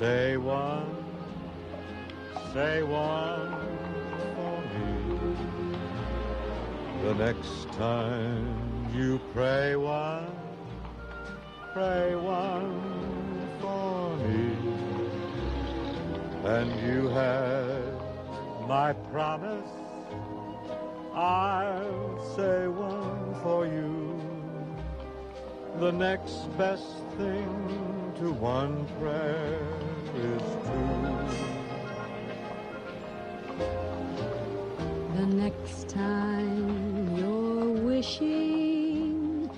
say one for me. The next time you pray one for me. And you have my promise, I'll say one for you. The next best thing to one prayer is two. The next time you're wishing,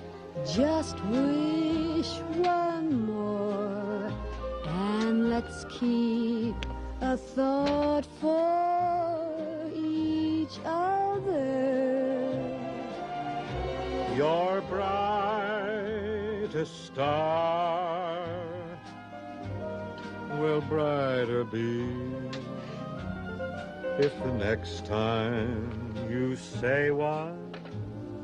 just wish one more. And let's keep a thought for each other. Your brightest star will brighter be if the next time you say one,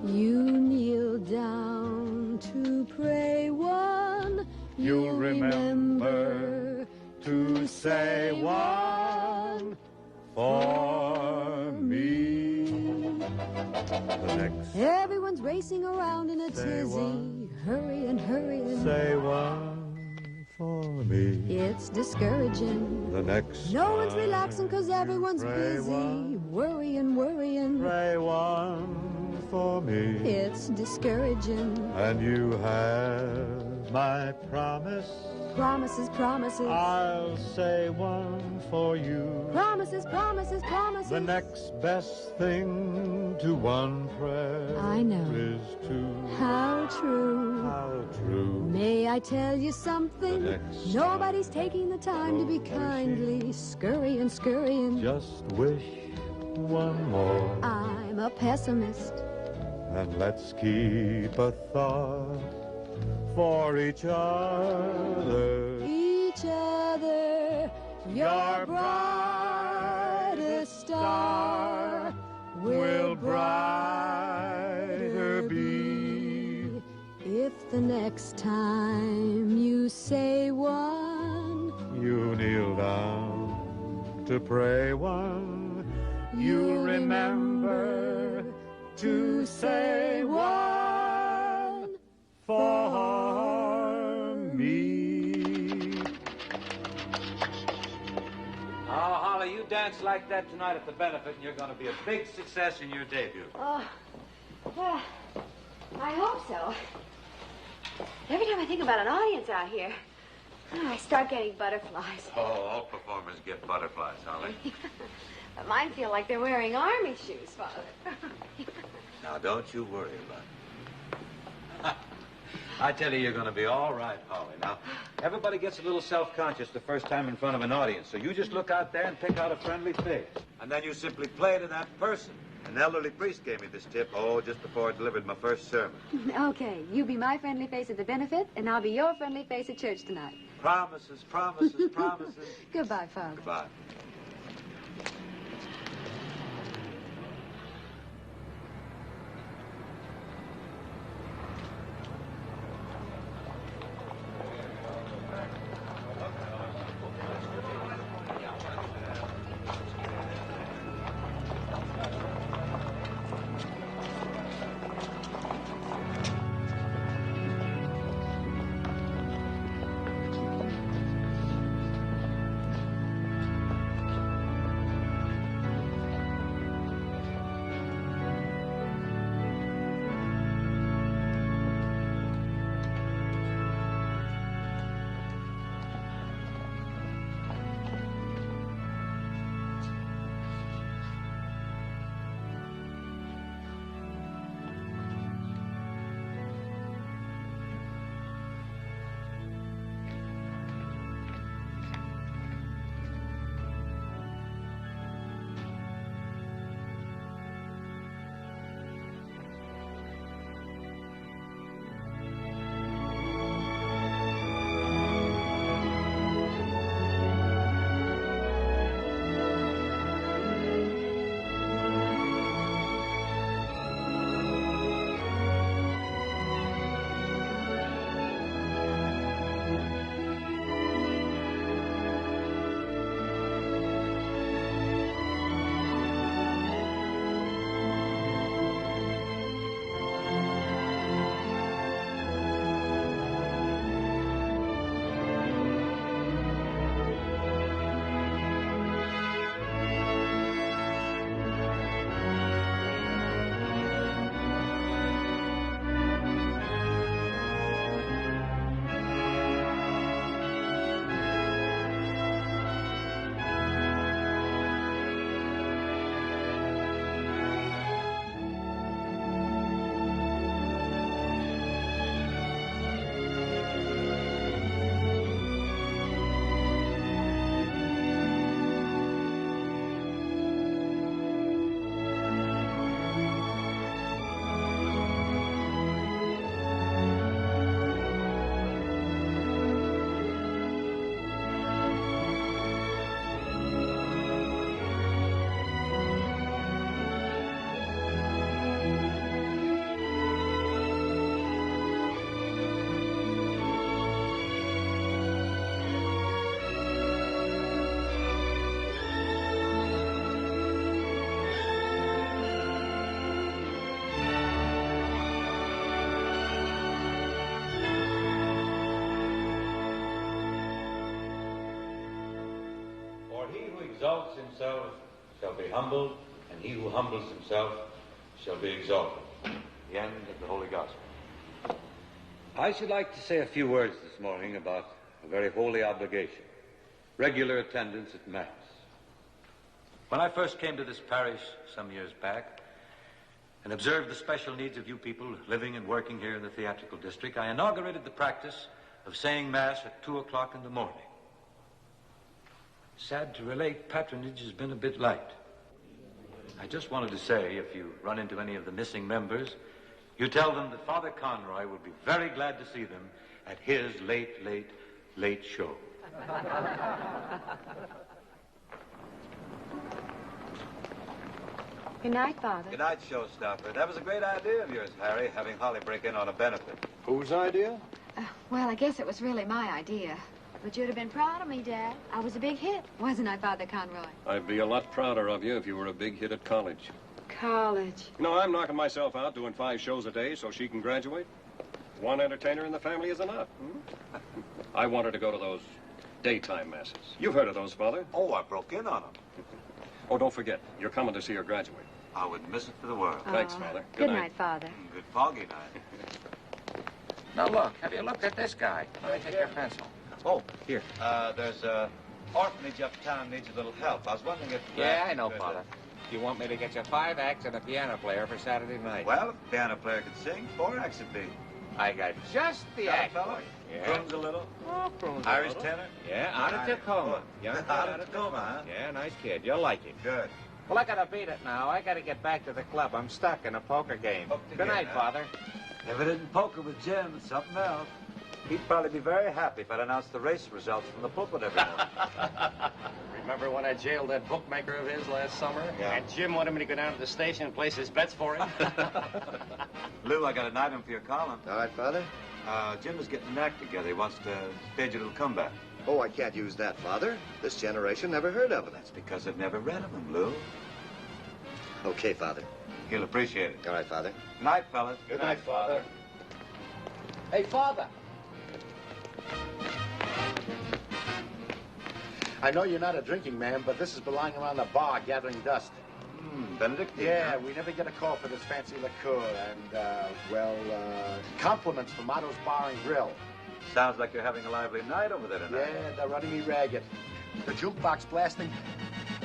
you kneel down to pray one, you'll remember to say one for me. The next everyone's racing around in a tizzy, one. hurrying. Say one for me. It's discouraging. The next No one's relaxing 'cause everyone's busy, worrying. Pray one for me. It's discouraging. And you have my promise, Promises. I'll say one for you. Promises. The next best thing to one prayer I know. is two. How true. How true. May I tell you something? The next Nobody's taking the time to be wishing. kindly scurrying. Just wish one more. I'm a pessimist. And let's keep a thought for each other. Your brightest star will brighter be if the next time you say one, You kneel down to pray one. You'll remember to say one for me. Oh, Holly, you dance like that tonight at the benefit, and you're going to be a big success in your debut. Oh, well, I hope so. Every time I think about an audience out here, I start getting butterflies. Oh, all performers get butterflies, Holly. But mine feel like they're wearing army shoes, Father. Now, don't you worry about it. I tell you, you're going to be all right, Holly. Now, everybody gets a little self-conscious the first time in front of an audience, so you just look out there and pick out a friendly face. And then you simply play to that person. An elderly priest gave me this tip, just before I delivered my first sermon. Okay, you be my friendly face at the benefit, and I'll be your friendly face at church tonight. Promises. Goodbye, Father. Goodbye. exalts himself shall be humbled, and he who humbles himself shall be exalted. The end of the Holy Gospel. I should like to say a few words this morning about a very holy obligation, regular attendance at Mass. When I first came to this parish some years back and observed the special needs of you people living and working here in the theatrical district, I inaugurated the practice of saying Mass at 2 o'clock in the morning. Sad to relate, patronage has been a bit light. I just wanted to say, if you run into any of the missing members, you tell them that Father Conroy would be very glad to see them at his late show. Good night, Father. Good night, showstopper. That was a great idea of yours, Harry, having Holly break in on a benefit. Whose idea? Well, I guess it was really my idea. But you'd have been proud of me, Dad. I was a big hit, wasn't I, Father Conroy? I'd be a lot prouder of you if you were a big hit at college. College. You know, I'm knocking myself out doing 5 shows a day so she can graduate. One entertainer in the family is enough. I want her to go to those daytime masses. You've heard of those, Father. Oh, I broke in on them. Oh, don't forget, you're coming to see her graduate. I wouldn't miss it for the world. Thanks, Father. Good night, Father. Good foggy night. Now, look, have you looked at this guy? Let me take your pencil. Oh, here. There's a orphanage uptown needs a little help. I was wondering if... Yeah, I know, Father. You want me to get you 5 acts and a piano player for Saturday night? Well, if the piano player could sing, 4 acts would be. I got just the Got a act. fellow? Yeah. Croons a little? Oh, Croons a Irish little. tenor? Yeah, out of Tacoma. Young kid Out of Tacoma, huh? Yeah, nice kid. You'll like him. Good. Well, I gotta beat it now. I gotta get back to the club. I'm stuck in a poker game. Hooked Good again, night, huh? Father. If it isn't poker with Jim, it's something else. He'd probably be very happy if I'd announced the race results from the pulpit every morning. Remember when I jailed that bookmaker of his last summer? Yeah. And Jim wanted me to go down to the station and place his bets for him? Lou, I got an item for your column. All right, Father. Jim is getting an act together. He wants to stage a little comeback. Oh, I can't use that, Father. This generation never heard of it. That's because they've never read of him, Lou. Okay, Father. He'll appreciate it. All right, Father. Good night, fellas. Good night, Father. Hey, Father. I know you're not a drinking man, but this is belonging around the bar gathering dust. Benedictine. Yeah, we never get a call for this fancy liqueur. And, compliments from Otto's Bar and Grill. Sounds like you're having a lively night over there tonight. Yeah, they're running me ragged. The jukebox blasting.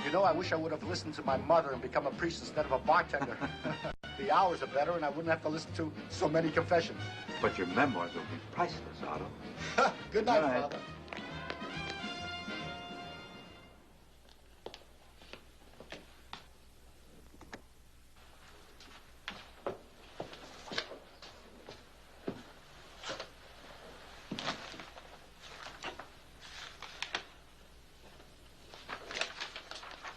You know, I wish I would have listened to my mother and become a priest instead of a bartender. The hours are better, and I wouldn't have to listen to so many confessions. But your memoirs will be priceless, Otto. Good night, Good night. Father.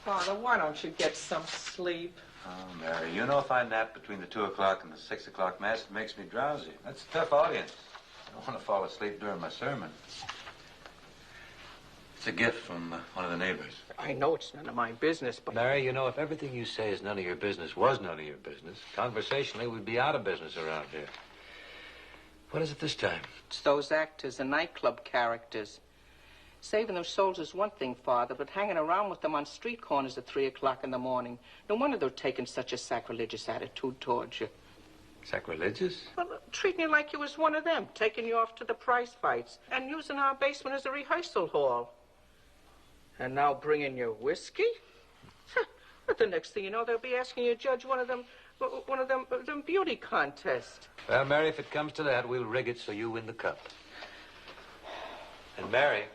Father, why don't you get some sleep? Oh, Mary, you know if I nap between the 2 o'clock and the 6 o'clock mass, it makes me drowsy. That's a tough audience. I don't want to fall asleep during my sermon. It's a gift from one of the neighbors. I know it's none of my business, but... Mary, you know, if everything you say is none of your business was none of your business, conversationally, we'd be out of business around here. What is it this time? It's those actors and nightclub characters. Saving their souls is one thing, Father, but hanging around with them on street corners at 3 o'clock in the morning. No wonder they're taking such a sacrilegious attitude towards you. Sacrilegious? Well, treating you like you was one of them, taking you off to the prize fights, and using our basement as a rehearsal hall. And now bringing you whiskey? But the next thing you know, they'll be asking you to judge one of them beauty contests. Well, Mary, if it comes to that, we'll rig it so you win the cup. And Mary,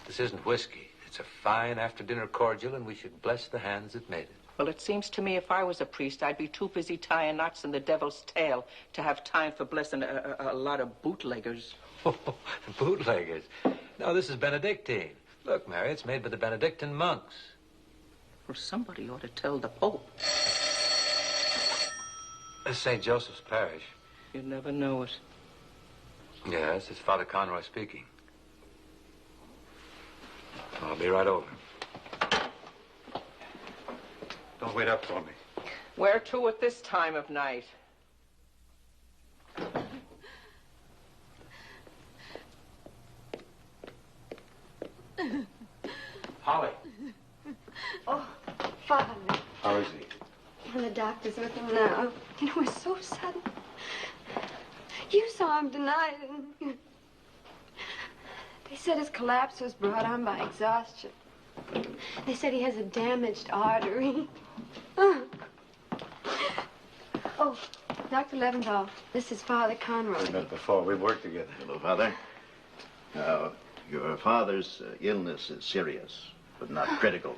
this isn't whiskey. It's a fine after-dinner cordial, and we should bless the hands that made it. Well, it seems to me if I was a priest, I'd be too busy tying knots in the devil's tail to have time for blessing a lot of bootleggers. Bootleggers? No, this is Benedictine. Look, Mary, it's made by the Benedictine monks. Well, somebody ought to tell the Pope. This is St. Joseph's Parish. You never know it. Yes, it's Father Conroy speaking. I'll be right over. Don't wait up for me. Where to at this time of night? Holly. Oh, Father. How is he? And the doctor's with him now. You know, it's so sudden. You saw him tonight, and they said his collapse was brought on by exhaustion. They said he has a damaged artery. Oh, Dr. Leventhal, this is Father Conroy. We've met before. We've worked together. Hello, Father. Your father's illness is serious, but not critical.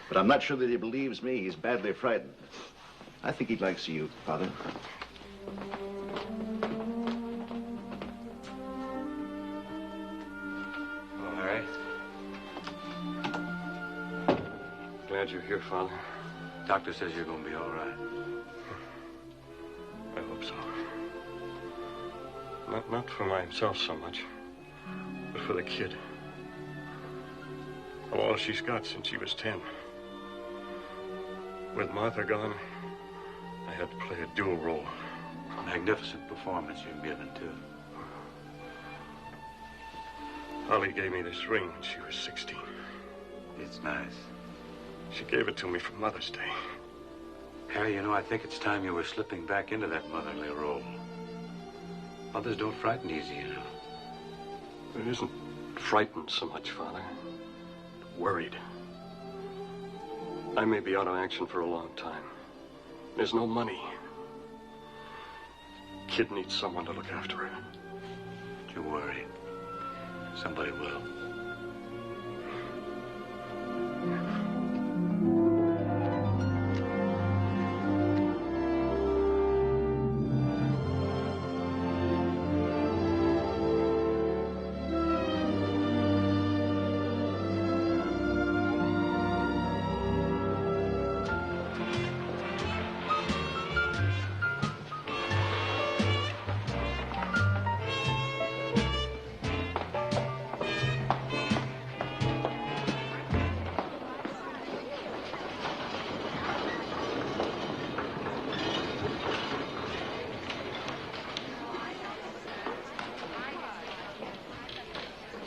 But I'm not sure that he believes me. He's badly frightened. I think he'd like to see you, Father. Oh, Harry. Glad you're here, Father. Doctor says you're going to be all right. I hope so. Not for myself so much, but for the kid. All she's got since she was 10. With Martha gone, I had to play a dual role. Magnificent performance you've given, too. Holly gave me this ring when she was 16. It's nice. She gave it to me for Mother's Day. Harry, you know, I think it's time you were slipping back into that motherly role. Mothers don't frighten easy, you know. It isn't frightened so much, Father. Worried. I may be out of action for a long time. There's no money. Kid needs someone to look after her. Don't you worry. Somebody will.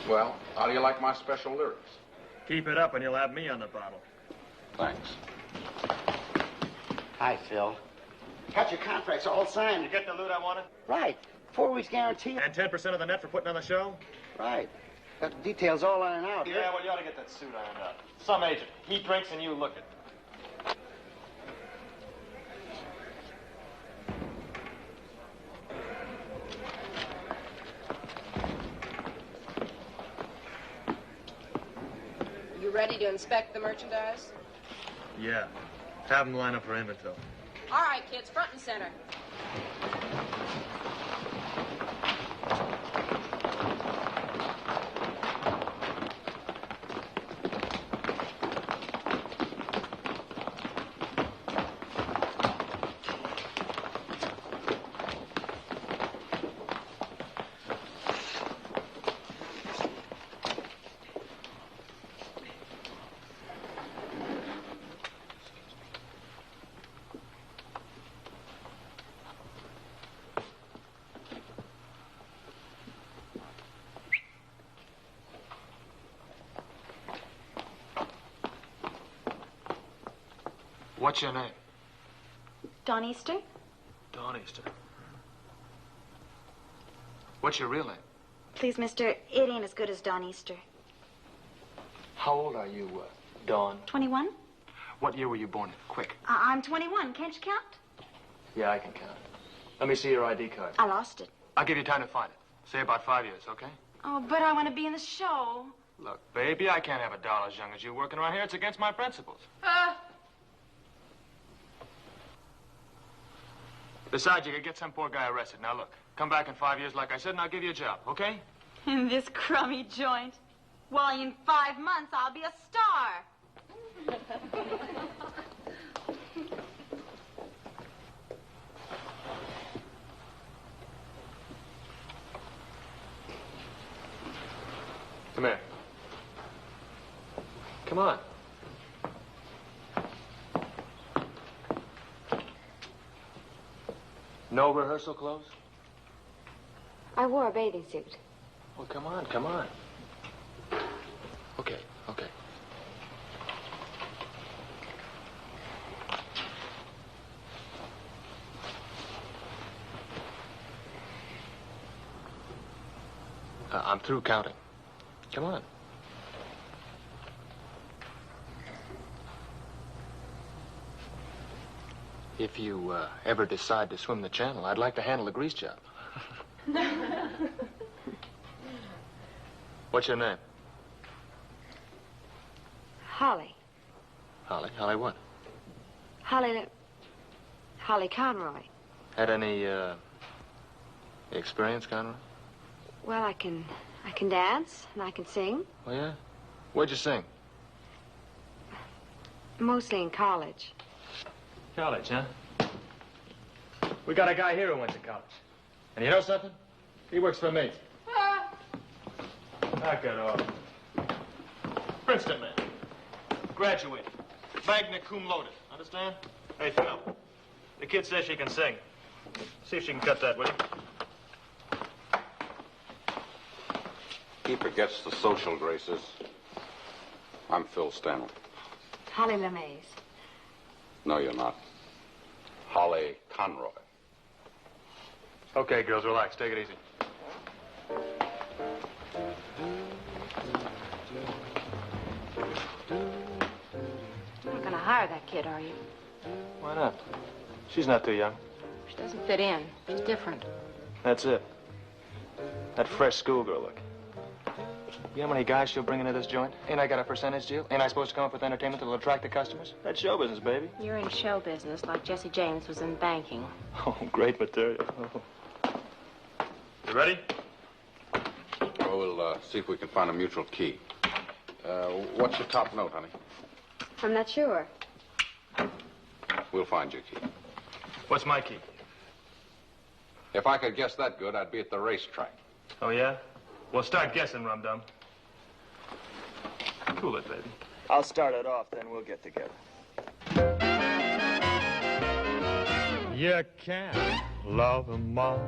Well, how do you like my special lyrics? Keep it up and you'll have me on the bottle. Thanks. Hi, Phil. Got your contracts all signed. You get the loot I wanted? Right. 4 weeks guarantee. And 10% of the net for putting on the show? Right. Got the details all ironed out. Yeah, well, you ought to get that suit ironed out. Some agent. He drinks and you look it. You ready to inspect the merchandise? Yeah. Have them line up for inventory. All right, kids, front and center. What's your name? Dawn Easter? Dawn Easter. What's your real name? Please, mister, it ain't as good as Dawn Easter. How old are you, Dawn? 21? What year were you born in? Quick. I'm 21. Can't you count? Yeah, I can count. Let me see your ID card. I lost it. I'll give you time to find it. Say about 5 years, okay? Oh, but I want to be in the show. Look, baby, I can't have a doll as young as you working around here. It's against my principles. Besides, you could get some poor guy arrested. Now, look, come back in 5 years, like I said, and I'll give you a job, okay? In this crummy joint. Why, in 5 months, I'll be a star. Come here. Come on. No rehearsal clothes? I wore a bathing suit. Well, come on, come on. Okay, okay. I'm through counting. Come on. If you ever decide to swim the channel, I'd like to handle the grease job. What's your name? Holly. Holly? Holly what? Holly Conroy. Had any, experience, Conroy? Well, I can dance and I can sing. Oh, yeah? Where'd you sing? Mostly in college. College, huh? We got a guy here who went to college. And you know something? He works for me. Knock it off. Princeton man. Graduated. Wagner cum laude. Understand? Hey, Phil. The kid says she can sing. See if she can cut that, will you? He forgets the social graces. I'm Phil Stanley. Holly LeMays. No, you're not. Holly Conroy. Okay, girls, relax. Take it easy. You're not gonna hire that kid, are you? Why not? She's not too young. She doesn't fit in. She's different. That's it. That fresh schoolgirl look. You know how many guys she'll bring into this joint? Ain't I got a percentage deal? Ain't I supposed to come up with entertainment that'll attract the customers? That's show business, baby. You're in show business like Jesse James was in banking. Oh, great material. Oh. You ready? Well, we'll see if we can find a mutual key. What's your top note, honey? I'm not sure. We'll find your key. What's my key? If I could guess that good, I'd be at the racetrack. Oh, yeah? Well, start guessing, Rum-Dum. Cool it, baby. I'll start it off, then we'll get together. You can't love them all.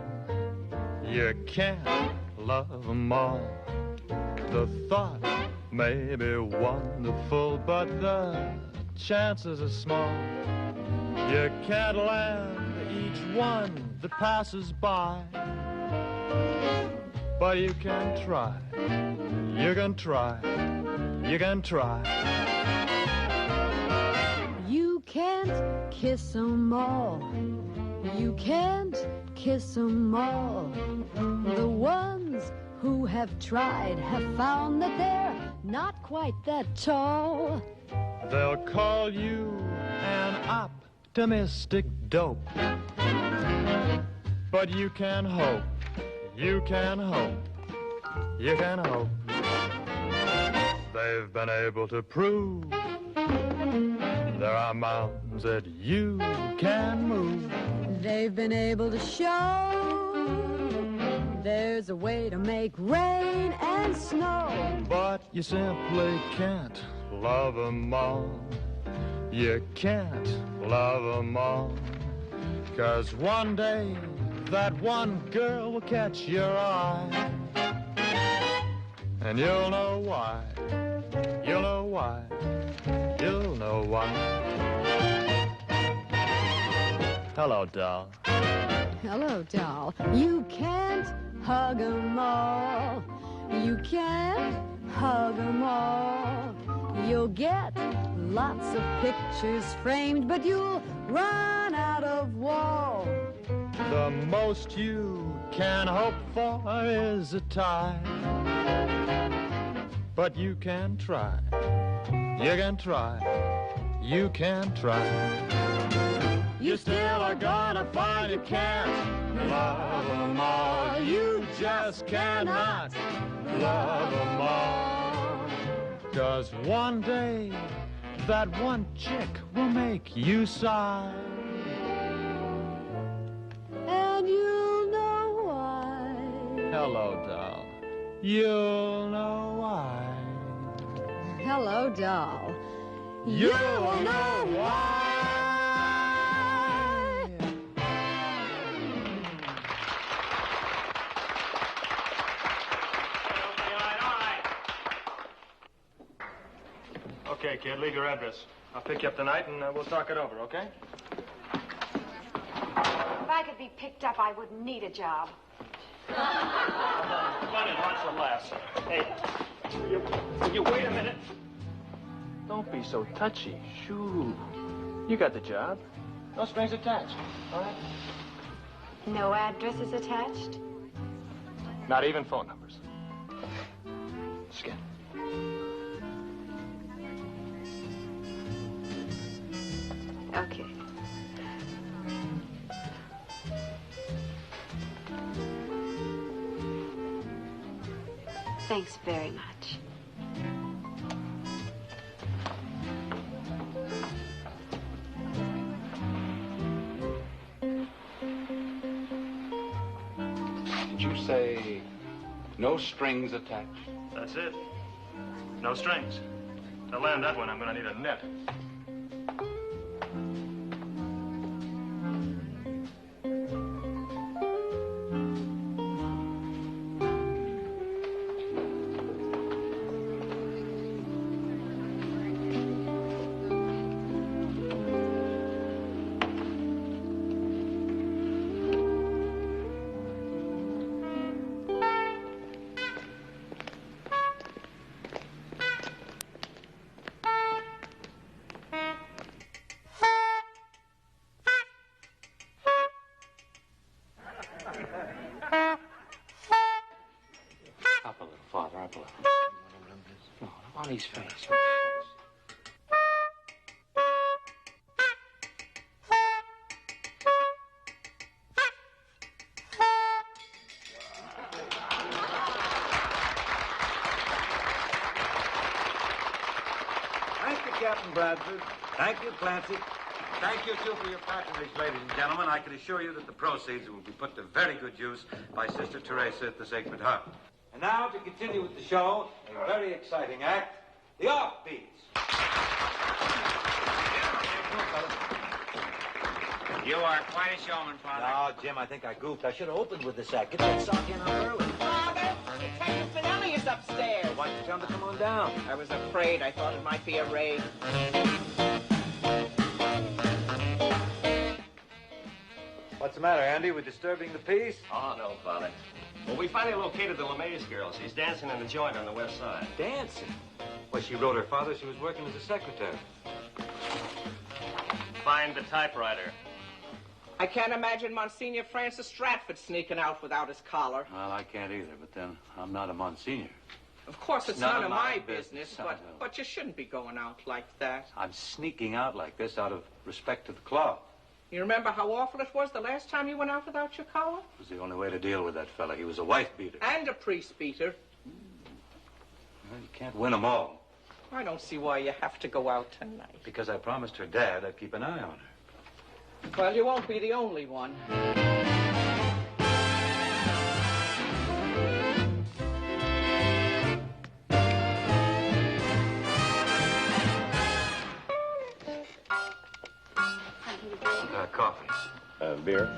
You can't love them all. The thought may be wonderful, but the chances are small. You can't land each one that passes by, but you can try. You can try. You can try. You can't kiss 'em all. You can't kiss 'em all. The ones who have tried have found that they're not quite that tall. They'll call you an optimistic dope, but you can hope. You can hope. You can hope. They've been able to prove there are mountains that you can move. They've been able to show there's a way to make rain and snow. But you simply can't love 'em all. You can't love 'em all. 'Cause one day that one girl will catch your eye, and you'll know why. You'll know why. You'll know why. Hello, doll. Hello, doll. You can't hug 'em all. You can't hug 'em all. You'll get lots of pictures framed, but you'll run out of wall. The most you can hope for is a tie, but you can try. You can try. You can try. You still are gonna find you can't love 'em all. You just cannot love 'em all. 'Cause one day that one chick will make you sigh, And you'll know why. hello, doll. You'll know why. Hello, doll. You'll know why. Okay, kid, leave your address. I'll pick you up tonight, and we'll talk it over, okay? If I could be picked up, I wouldn't need a job. Fun and lots of laughs. Hey, will you wait a minute? Don't be so touchy. Shoo. You got the job. No strings attached. All right? No addresses attached? Not even phone numbers. Skin. Okay. Thanks very much. Did you say no strings attached? That's it. No strings. To land that one, I'm going to need a net. Up a little, Father, up a little. No, on his face. Thank you, Captain Bradford. Thank you, Clancy. Thank you, too, for your patronage, ladies and gentlemen. I can assure you that the proceeds will be put to very good use by Sister Teresa at the Sacred Heart. And now, to continue with the show, a very exciting act, the Offbeats. You are quite a showman, Father. No, Jim, I think I goofed. I should have opened with this act. Get that sock in on early. Father, Detective Finelli is upstairs. Why don't you tell him to come on down? I was afraid. I thought it might be a raid. What's the matter, Andy? We're disturbing the peace? Oh, no, Father. Well, we finally located the LeMays girl. She's dancing in the joint on the west side. Dancing? Well, she wrote her father she was working as a secretary. Find the typewriter. I can't imagine Monsignor Francis Stratford sneaking out without his collar. Well, I can't either, but then I'm not a Monsignor. Of course, it's None none of of my my business. business, but you shouldn't be going out like that. I'm sneaking out like this out of respect to the club. You remember how awful it was the last time you went out without your collar? It was the only way to deal with that fella. He was a wife beater. And a priest beater. Well, you can't win them all. I don't see why you have to go out tonight. Because I promised her dad I'd keep an eye on her. Well, you won't be the only one. Coffee. Beer?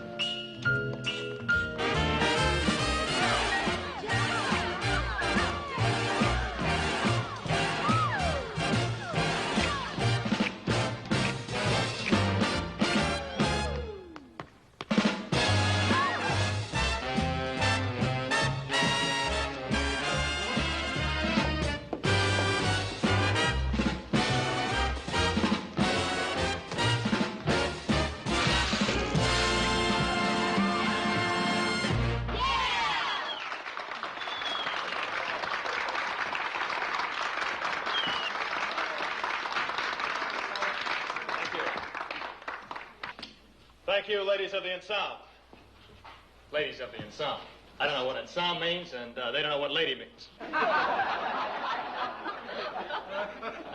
Thank you, ladies of the ensemble. Ladies of the ensemble. I don't know what ensemble means, and they don't know what lady means. And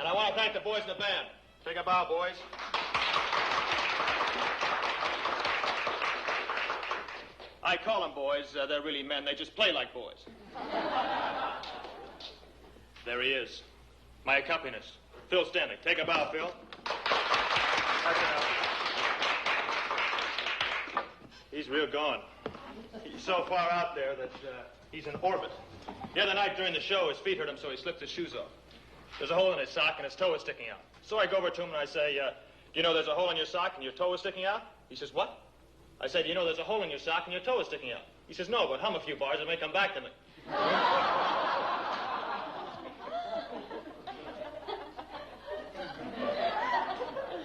I want to thank the boys in the band. Take a bow, boys. I call them boys. They're really men. They just play like boys. There he is. My accompanist, Phil Stanley. Take a bow, Phil. That's enough. He's real gone. He's so far out there that he's in orbit. The other night during the show, his feet hurt him, so he slipped his shoes off. There's a hole in his sock, and his toe is sticking out. So I go over to him, and I say, you know there's a hole in your sock, and your toe is sticking out? He says, what? I said, you know there's a hole in your sock, and your toe is sticking out. He says, no, but hum a few bars, it may come back to me.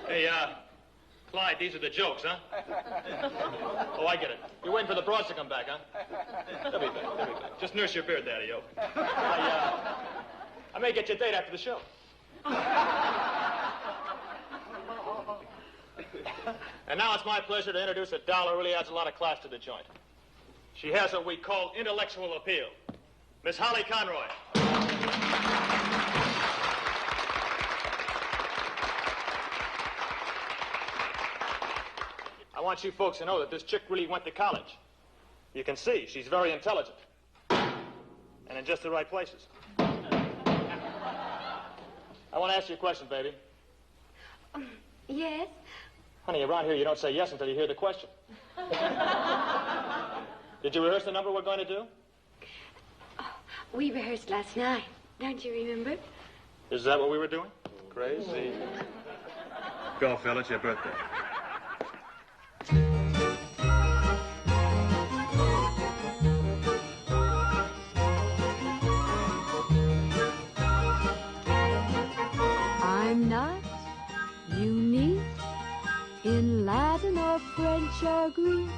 Hey, Clyde, these are the jokes, huh? Oh, I get it. You're waiting for the broads to come back, huh? They'll be back, they'll be back. Just nurse your beard, Daddy-o. I may get you a date after the show. And now it's my pleasure to introduce a doll who really adds a lot of class to the joint. She has what we call intellectual appeal. Miss Holly Conroy. I want you folks to know that this chick really went to college. You can see she's very intelligent. And in just the right places. I want to ask you a question, baby. Yes? Honey, around here you don't say yes until you hear the question. Did you rehearse the number we're going to do? Oh, we rehearsed last night. Don't you remember? Is that what we were doing? Crazy. Go, Phil, it's your birthday. I'm not unique in Latin or French or Greek,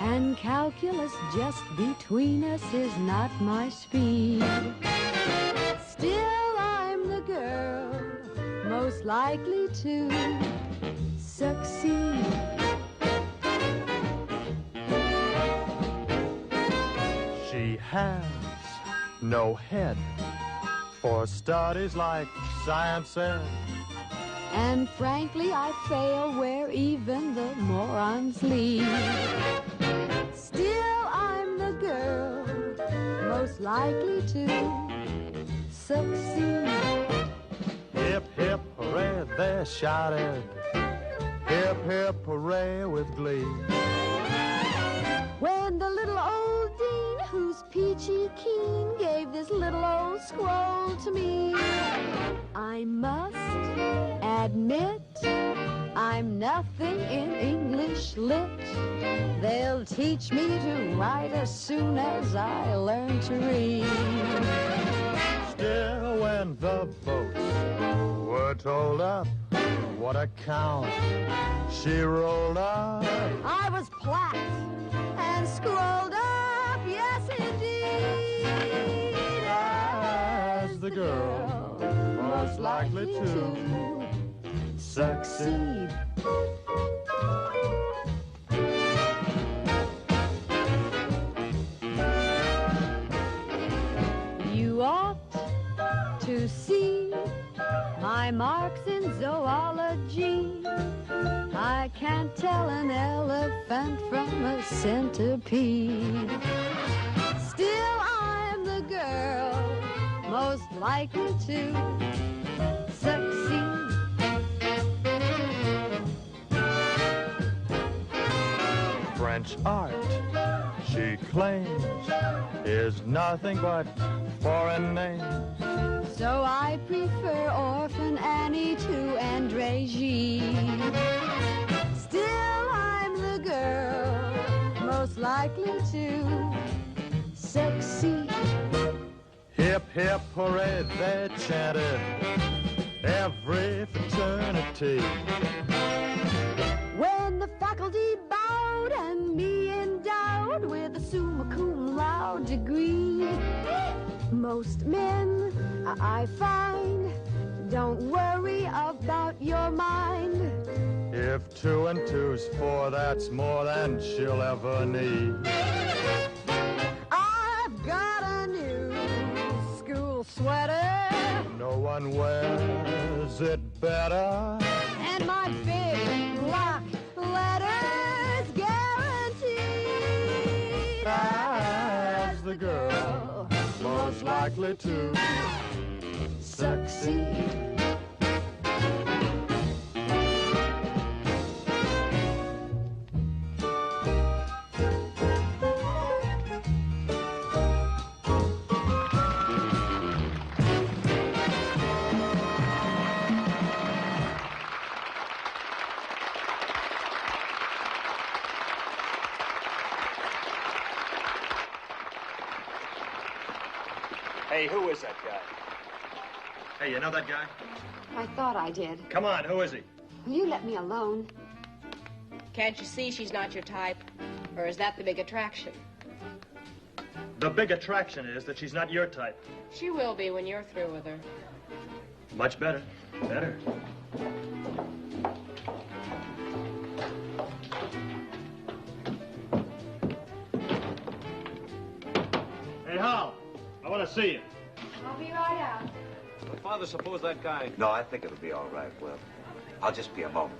and calculus just between us is not my speed. Still, I'm the girl most likely to succeed. She has no head for studies like science ed. And frankly, I fail where even the morons lead. Still, I'm the girl most likely to succeed. Hip, hip, hooray, they shouted. Hip, hip, hooray with glee. When the little old dean, who's peachy keen, gave this little old scroll to me, I must admit I'm nothing in English lit. They'll teach me to write as soon as I learn to read. Still, when the boats were told up, what a count she rolled up. I was plaqued and scrolled up, yes indeed, as the girl most likely to succeed. You ought to see my marks in zoology. I can't tell an elephant from a centipede. Still, I'm the girl most likely to succeed. French art, she claims, is nothing but foreign names. So I prefer Orphan Annie to André Gide. Still, I'm the girl most likely to succeed. Hip, hip, hooray, they chanted every fraternity. When the faculty bowed and me endowed with a summa cum laude degree, most men, I find, don't worry about your mind. If 2 and 2's 4, that's more than she'll ever need. I've got a new school sweater. No one wears it better. And my big block letter's guaranteed As the girl most likely to succeed. is that guy? Hey, you know that guy? I thought I did. Come on, who is he? Will you let me alone? Can't you see she's not your type? Or is that the big attraction? The big attraction is that she's not your type. She will be when you're through with her. Much better. Better. Hey, Hal, I want to see you. I'll be right out. But Father, suppose that guy... No, I think it'll be all right, Will. I'll just be a moment.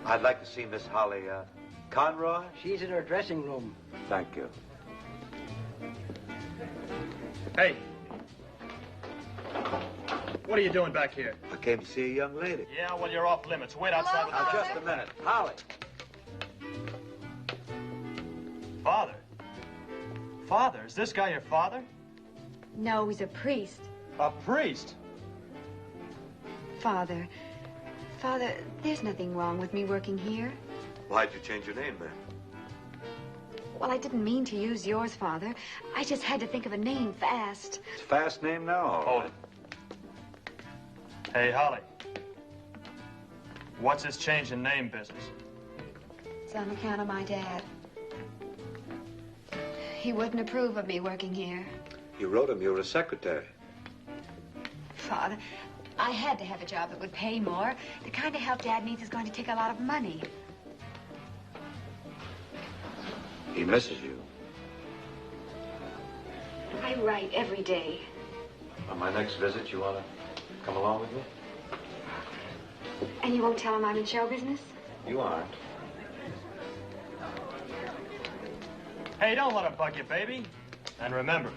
I'd like to see Miss Holly, Conroy? She's in her dressing room. Thank you. Hey. What are you doing back here? I came to see a young lady. Yeah, well, you're off limits. Wait outside with the... Now, just a minute. Holly. Father? Father? Is this guy your father? No, he's a priest. A priest? Father, there's nothing wrong with me working here. Why'd you change your name, then? Well, I didn't mean to use yours, Father. I just had to think of a name fast. It's a fast name now, all Hold right. it. Hey, Holly. What's this change in name business? It's on account of my dad. He wouldn't approve of me working here. You wrote him you were a secretary. Father, I had to have a job that would pay more. The kind of help Dad needs is going to take a lot of money. He misses you. I write every day. On my next visit, you want to come along with me? And you won't tell him I'm in show business? You aren't. Hey, don't let him bug you, baby. And remember,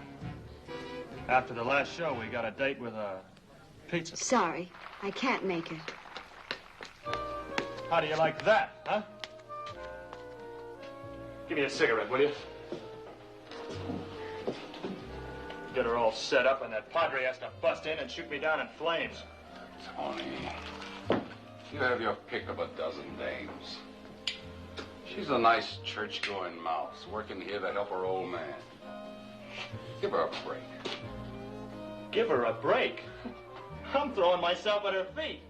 after the last show, we got a date with a pizza. Sorry, I can't make it. How do you like that, huh? Give me a cigarette, will you? Get her all set up, and that padre has to bust in and shoot me down in flames. Tony, you have your pick of a dozen dames. She's a nice church-going mouse, working here to help her old man. Give her a break. Give her a break? I'm throwing myself at her feet.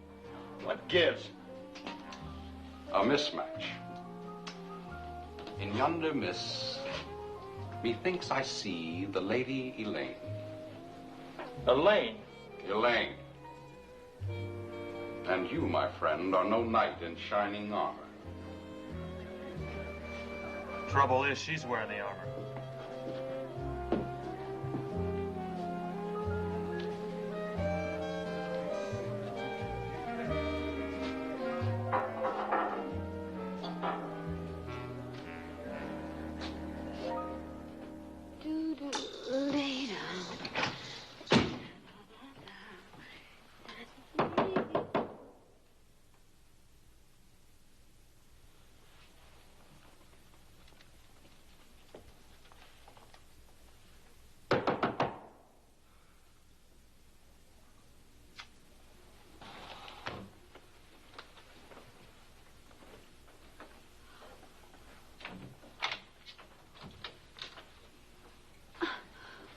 What gives? A mismatch. In yonder mist, methinks I see the Lady Elaine. Elaine? Elaine. And you, my friend, are no knight in shining armor. Trouble is, she's wearing the armor.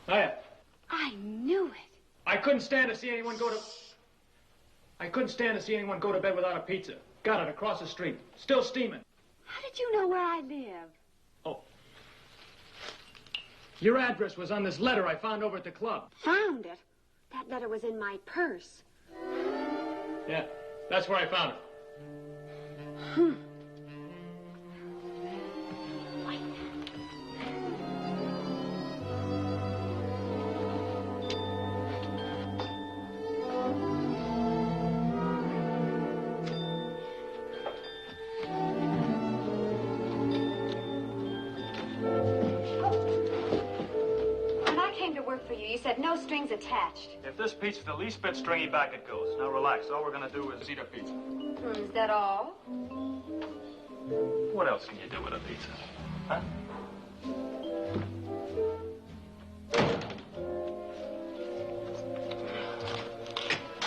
Hiya. I knew it. I couldn't stand to see anyone go to... I couldn't stand to see anyone go to bed without a pizza. Got it across the street. Still steaming. How did you know where I live? Oh. Your address was on this letter I found over at the club. Found it? That letter was in my purse. Yeah, that's where I found it. Hmm. You said no strings attached. If this pizza's the least bit stringy, back it goes. Now relax. All we're gonna do is eat a pizza. Is that all? What else can you do with a pizza? Huh?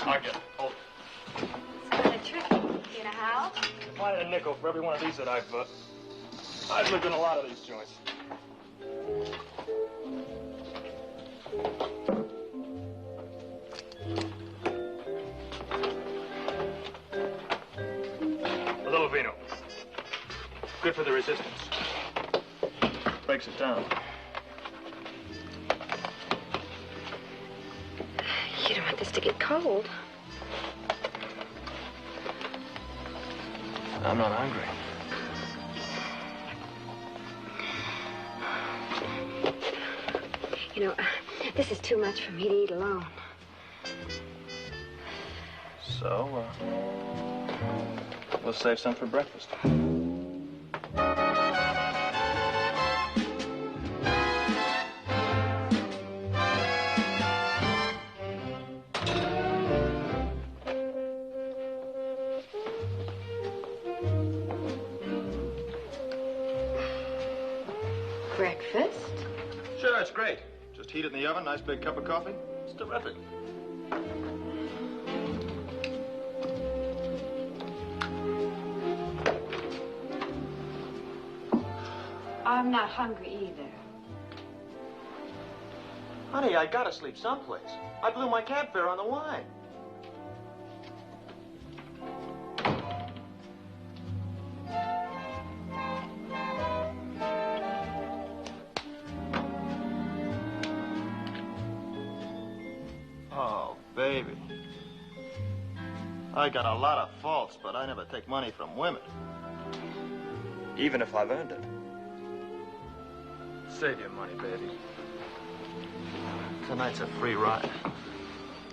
I'll get it. Hold it. It's kind of tricky. You know how? If I had a nickel for every one of these that I've lived in a lot of these joints. Good for the resistance. Breaks it down. You don't want this to get cold. I'm not hungry. You know, this is too much for me to eat alone. So, we'll save some for breakfast. Breakfast? Sure, it's great. Just heat it in the oven, nice big cup of coffee. It's terrific. I'm not hungry either. Honey, I gotta sleep someplace. I blew my cab fare on the wine. Oh, baby. I got a lot of faults, but I never take money from women. Even if I've earned it. Save your money, baby. Tonight's a free ride.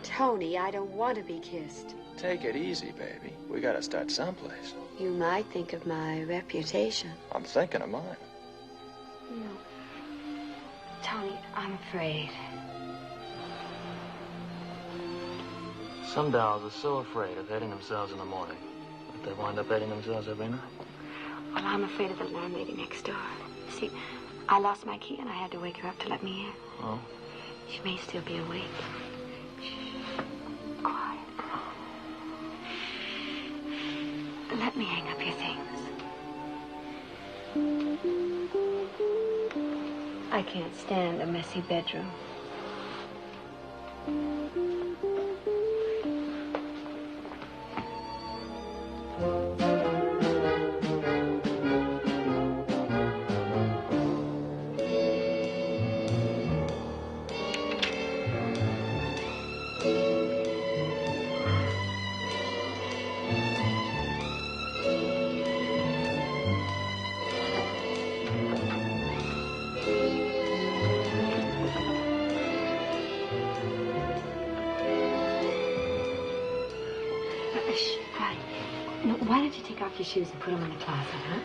Tony, I don't want to be kissed. Take it easy, baby. We gotta start someplace. You might think of my reputation. I'm thinking of mine. No. Tony, I'm afraid. Some dolls are so afraid of hating themselves in the morning that they wind up hating themselves every night. Well, I'm afraid of the landlady next door. See, I lost my key and I had to wake her up to let me in. Oh? She may still be awake. Shh. Quiet. Let me hang up your things. I can't stand a messy bedroom. Shh, quiet. No, why don't you take off your shoes and put them in the closet, huh?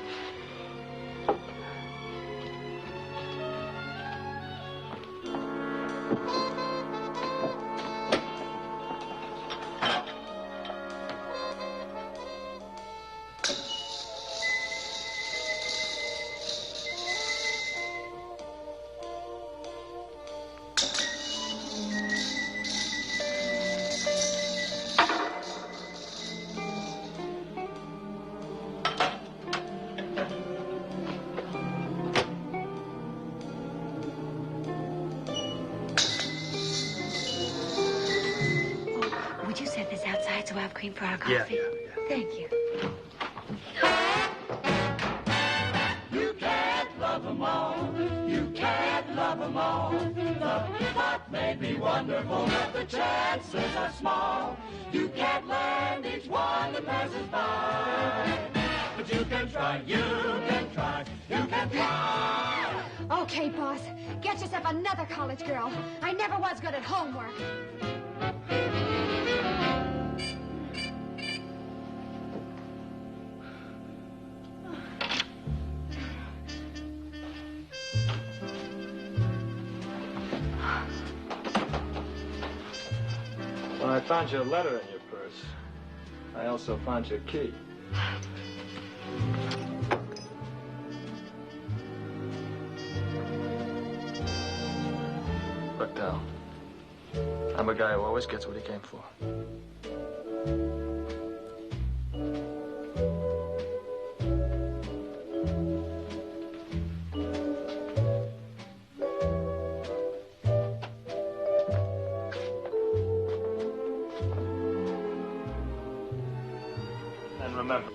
Would you set this outside so we'll have cream for our coffee? Yeah. Thank you. You can't love them all. You can't love them all. The thought may be wonderful, but the chances are small. You can't land each one that passes by. But you can try, you can try, you can try. Okay, boss. Get yourself another college girl. I never was good at homework. When I found your letter in your purse, I also found your key. Look, Dal, I'm a guy who always gets what he came for. And remember,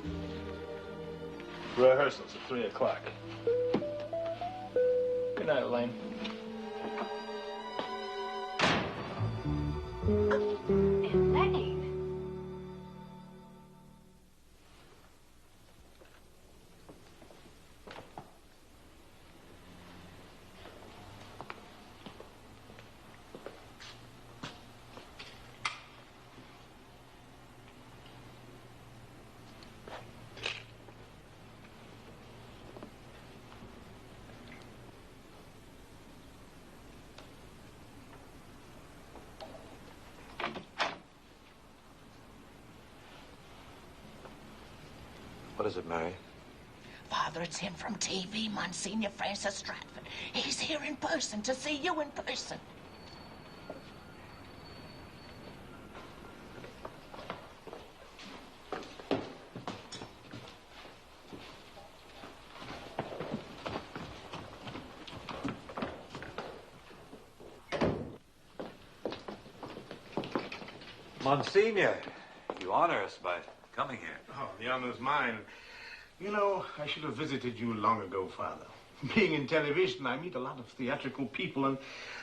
Rehearsals at 3 o'clock. Good night, Elaine. Elaine. What is it, Mary? Father, it's him from TV, Monsignor Francis Stratford. He's here in person to see you in person. Monsignor, you honor us by coming here. Oh, the honor's mine. You know, I should have visited you long ago, Father. Being in television, I meet a lot of theatrical people, and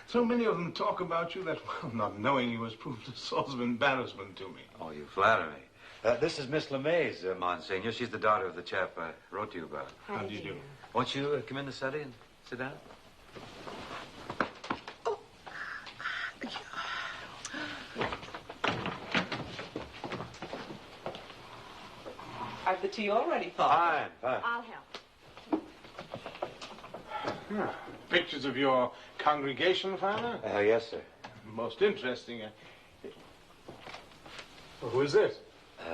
so many of them talk about you that, well, not knowing you has proved a source of embarrassment to me. Oh, you flatter me. This is Miss LeMay's, Monsignor. She's the daughter of the chap I wrote to you about. How do you do? Won't you come in the study and sit down? Have the tea already, Father? Fine. I'll help. Pictures of your congregation, Father? Yes, sir. Most interesting. Well, who is this?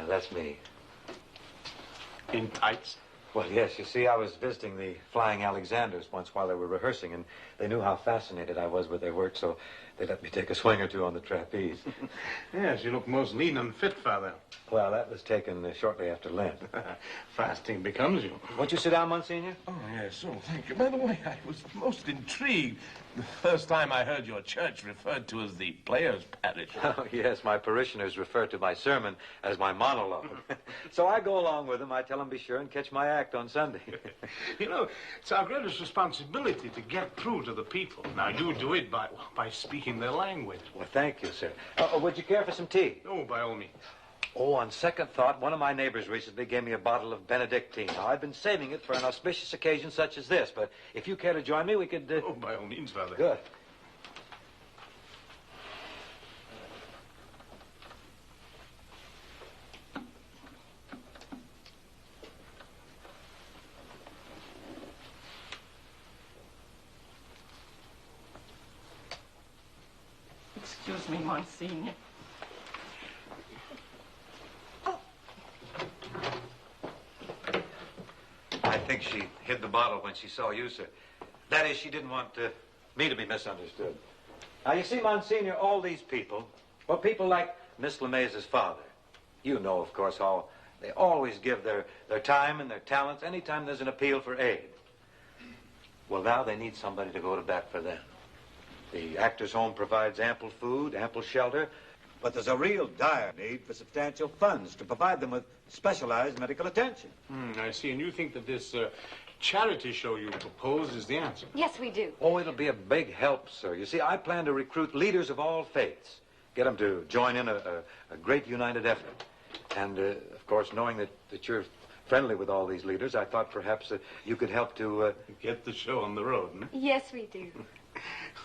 That's me. In tights? Well, yes, you see, I was visiting the Flying Alexanders once while they were rehearsing, and they knew how fascinated I was with their work, so they let me take a swing or two on the trapeze. Yes, you look most lean and fit, Father. Well, that was taken shortly after Lent. Fasting becomes you. Won't you sit down, Monsignor? Oh, yes, oh, thank you. By the way, I was most intrigued the first time I heard your church referred to as the Players' Parish. Oh, yes, my parishioners refer to my sermon as my monologue. So I go along with them. I tell them be sure and catch my act on Sunday. You know, it's our greatest responsibility to get through to the people. Now, you do it by speaking their language. Well, thank you, sir. Would you care for some tea? Oh, by all means. Oh, on second thought, one of my neighbors recently gave me a bottle of Benedictine. Now, I've been saving it for an auspicious occasion such as this, but if you care to join me, we could... Oh, by all means, Father. Good. Excuse me, Monsignor. I think she hid the bottle when she saw you, sir. That is, she didn't want me to be misunderstood. Now, you see, Monsignor, all these people, well, people like Miss LeMay's father, you know, of course, how they always give their time and their talents anytime there's an appeal for aid. Well, now they need somebody to go to bat for them. The Actors' Home provides ample food, ample shelter, but there's a real dire need for substantial funds to provide them with specialized medical attention. I see. And you think that this charity show you propose is the answer? Yes, we do. Oh, it'll be a big help, sir. You see, I plan to recruit leaders of all faiths, get them to join in a great united effort. And, of course, knowing that you're friendly with all these leaders, I thought perhaps you could help to... Get the show on the road, huh? Yes, we do.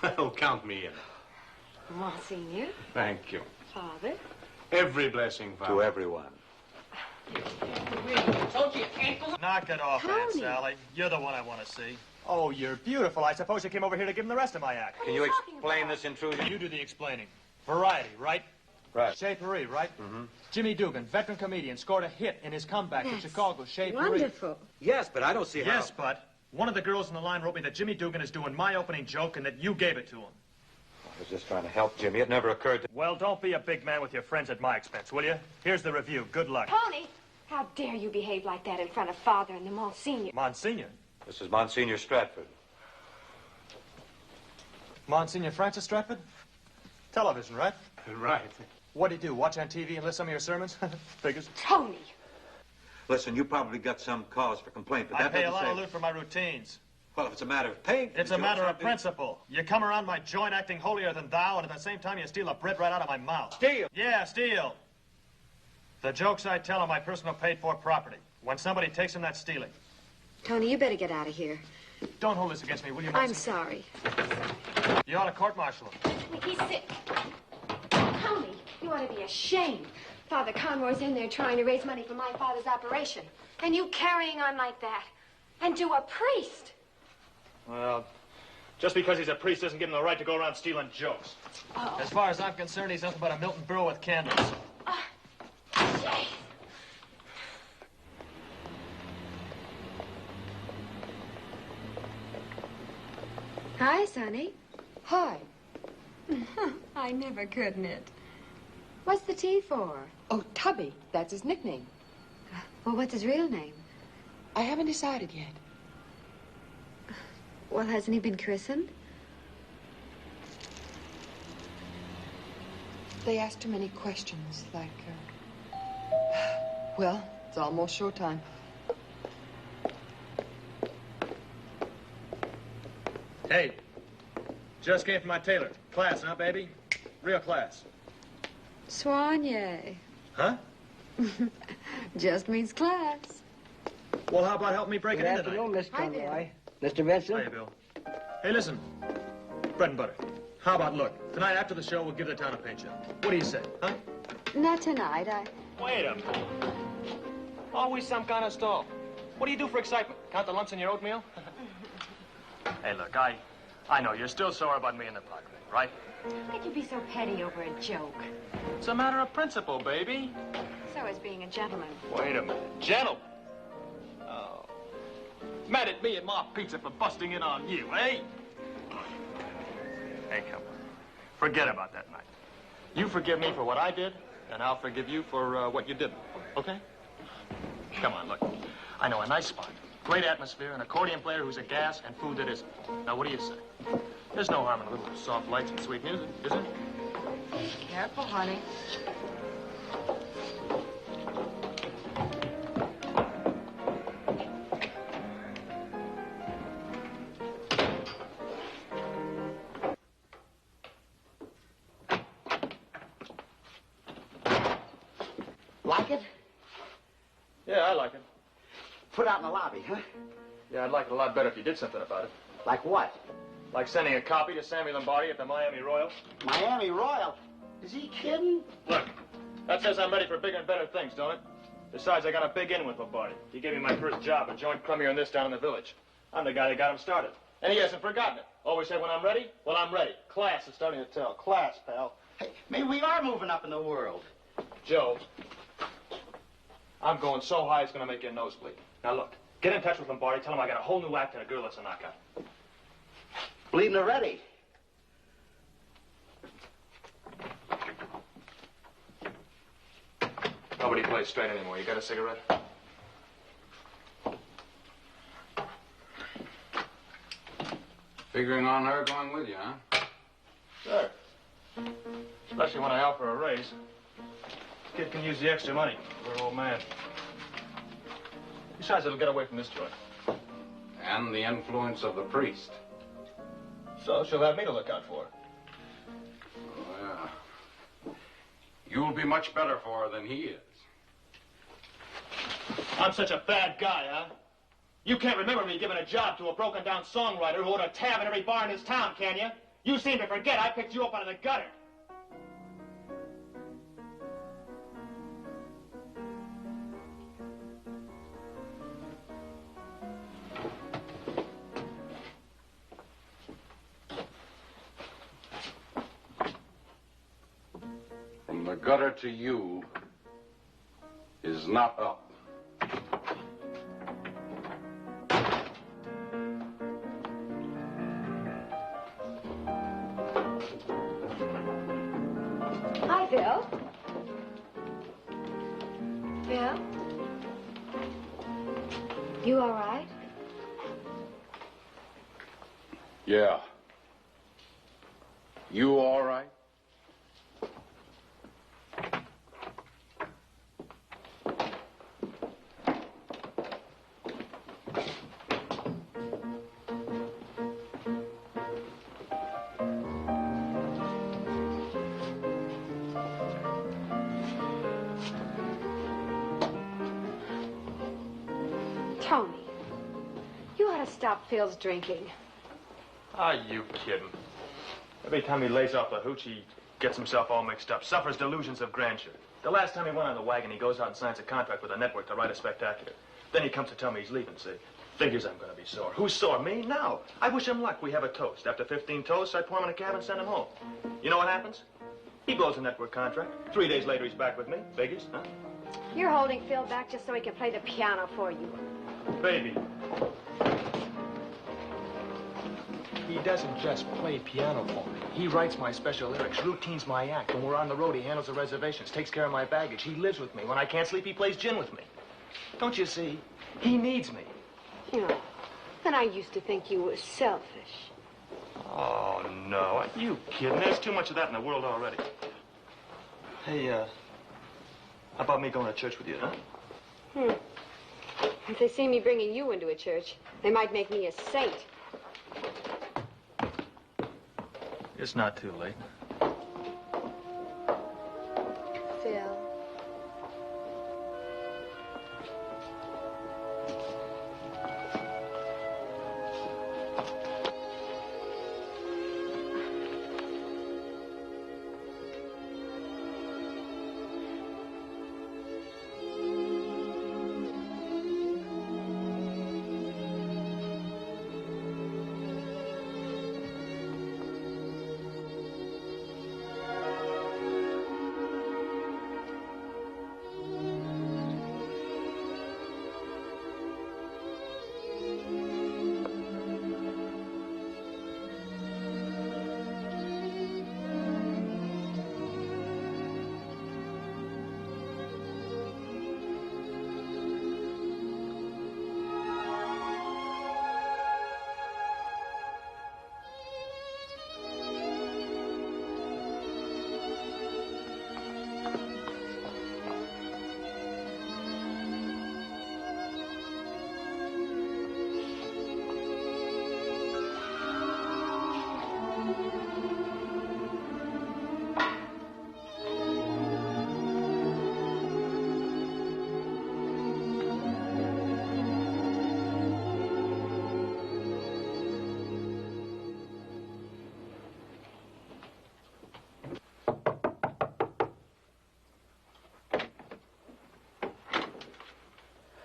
Well, count me in. Monsignor. Thank you. Father. Every blessing, Father. To everyone. Told you can't go. Knock it off, Aunt Sally. You're the one I want to see. Oh, you're beautiful. I suppose you came over here to give him the rest of my act. Can you explain this intrusion? You do the explaining. Variety, right? Right. Chez Paris, right? Mm-hmm. Jimmy Dugan, veteran comedian, scored a hit in his comeback to Chicago. Chez Paris. Wonderful. Yes, but I don't see how... Yes, but one of the girls in the line wrote me that Jimmy Dugan is doing my opening joke and that you gave it to him. I was just trying to help Jimmy. It never occurred to... Well, don't be a big man with your friends at my expense, will you? Here's the review. Good luck. Tony, how dare you behave like that in front of Father and the Monsignor? Monsignor? This is Monsignor Stratford. Monsignor Francis Stratford? Television, right? Right. What'd he do, watch on TV and listen to some of your sermons? Figures. Tony! Listen, you probably got some cause for complaint, but I that pay a doesn't lot say... of loot for my routines. Well, if it's a matter of paying... It's a matter of principle. You come around my joint acting holier than thou, and at the same time you steal the bread right out of my mouth. Steal? Yeah, steal. The jokes I tell are my personal paid-for property. When somebody takes them, that's stealing. Tony, you better get out of here. Don't hold this against me, will you, I'm Mumsy? sorry. You ought to court-martial him. He's sick. Tony, you ought to be ashamed. Father Conroy's in there trying to raise money for my father's operation. And you carrying on like that. And to a priest. Well, just because he's a priest doesn't give him the right to go around stealing jokes. Oh. As far as I'm concerned, he's nothing but a Milton Brewer with candles. Jeez. Hi, Sonny. Hi. I never could knit. What's the T for? Oh, Tubby. That's his nickname. Well, what's his real name? I haven't decided yet. Well, hasn't he been christened? They ask too many questions, like, well, it's almost showtime. Hey, just came from my tailor. Class, huh, baby? Real class. Soigné. Huh? Just means class. Well, how about helping me break Good it in afternoon, tonight? Miss Conroy. Mr. Vincent? Hiya, Bill. Hey, listen. Bread and butter. How about, look, tonight after the show, we'll give the town a paint job. What do you say, huh? Not tonight. Wait a minute. Always some kind of stall. What do you do for excitement? Count the lumps in your oatmeal? Hey, look, I know you're still sore about me in the park thing, right? How could you be so petty over a joke? It's a matter of principle, baby. So is being a gentleman. Wait a minute. Gentlemen. Oh. Mad at me and my pizza for busting in on you, eh? Hey, come on. Forget about that night. You forgive me for what I did, and I'll forgive you for what you didn't, okay? Come on, look. I know a nice spot. Great atmosphere, an accordion player who's a gas, and food that isn't. Now, what do you say? There's no harm in a little soft lights and sweet music, is there? Careful, honey. Like it? Yeah, I like it. Put out in the lobby, huh? Yeah, I'd like it a lot better if you did something about it. Like what? Like sending a copy to Sammy Lombardi at the Miami Royal. Miami Royal? Is he kidding? Look, that says I'm ready for bigger and better things, don't it? Besides, I got a big in with Lombardi. He gave me my first job, a joint crummier than this down in the village. I'm the guy that got him started. And he hasn't forgotten it. Always said, when I'm ready, well, I'm ready. Class is starting to tell. Class, pal. Hey, maybe we are moving up in the world. Joe, I'm going so high it's going to make your nose bleed. Now, look, get in touch with Lombardi. Tell him I got a whole new act and a girl that's a knockout. Bleeding already. Nobody plays straight anymore. You got a cigarette? Figuring on her going with you, huh? Sure. Especially when I offer a raise. Kid can use the extra money for an old man. Besides, it'll get away from this joint. And the influence of the priest. So she'll have me to look out for her. Oh, yeah. You'll be much better for her than he is. I'm such a bad guy, huh? You can't remember me giving a job to a broken-down songwriter who owed a tab in every bar in this town, can you? You seem to forget I picked you up out of the gutter. From the gutter to you is not up. Hi, Phil. Phil? You all right? Yeah. You all right? Tony, you ought to stop Phil's drinking. Are you kidding? Every time he lays off the hooch, he gets himself all mixed up, suffers delusions of grandeur. The last time he went on the wagon, he goes out and signs a contract with a network to write a spectacular. Then he comes to tell me he's leaving, see? Figures I'm going to be sore. Who's sore? Me? No. I wish him luck. We have a toast. After 15 toasts, I pour him in a cab and send him home. You know what happens? He blows a network contract. 3 days later, he's back with me. Figures, huh? You're holding Phil back just so he can play the piano for you. Baby. He doesn't just play piano for me. He writes my special lyrics, routines my act. When we're on the road, he handles the reservations, takes care of my baggage. He lives with me. When I can't sleep, he plays gin with me. Don't you see? He needs me. You know, and I used to think you were selfish. Oh, no. Are you kidding? There's too much of that in the world already. Hey, how about me going to church with you, huh? If they see me bringing you into a church, they might make me a saint. It's not too late. Phil.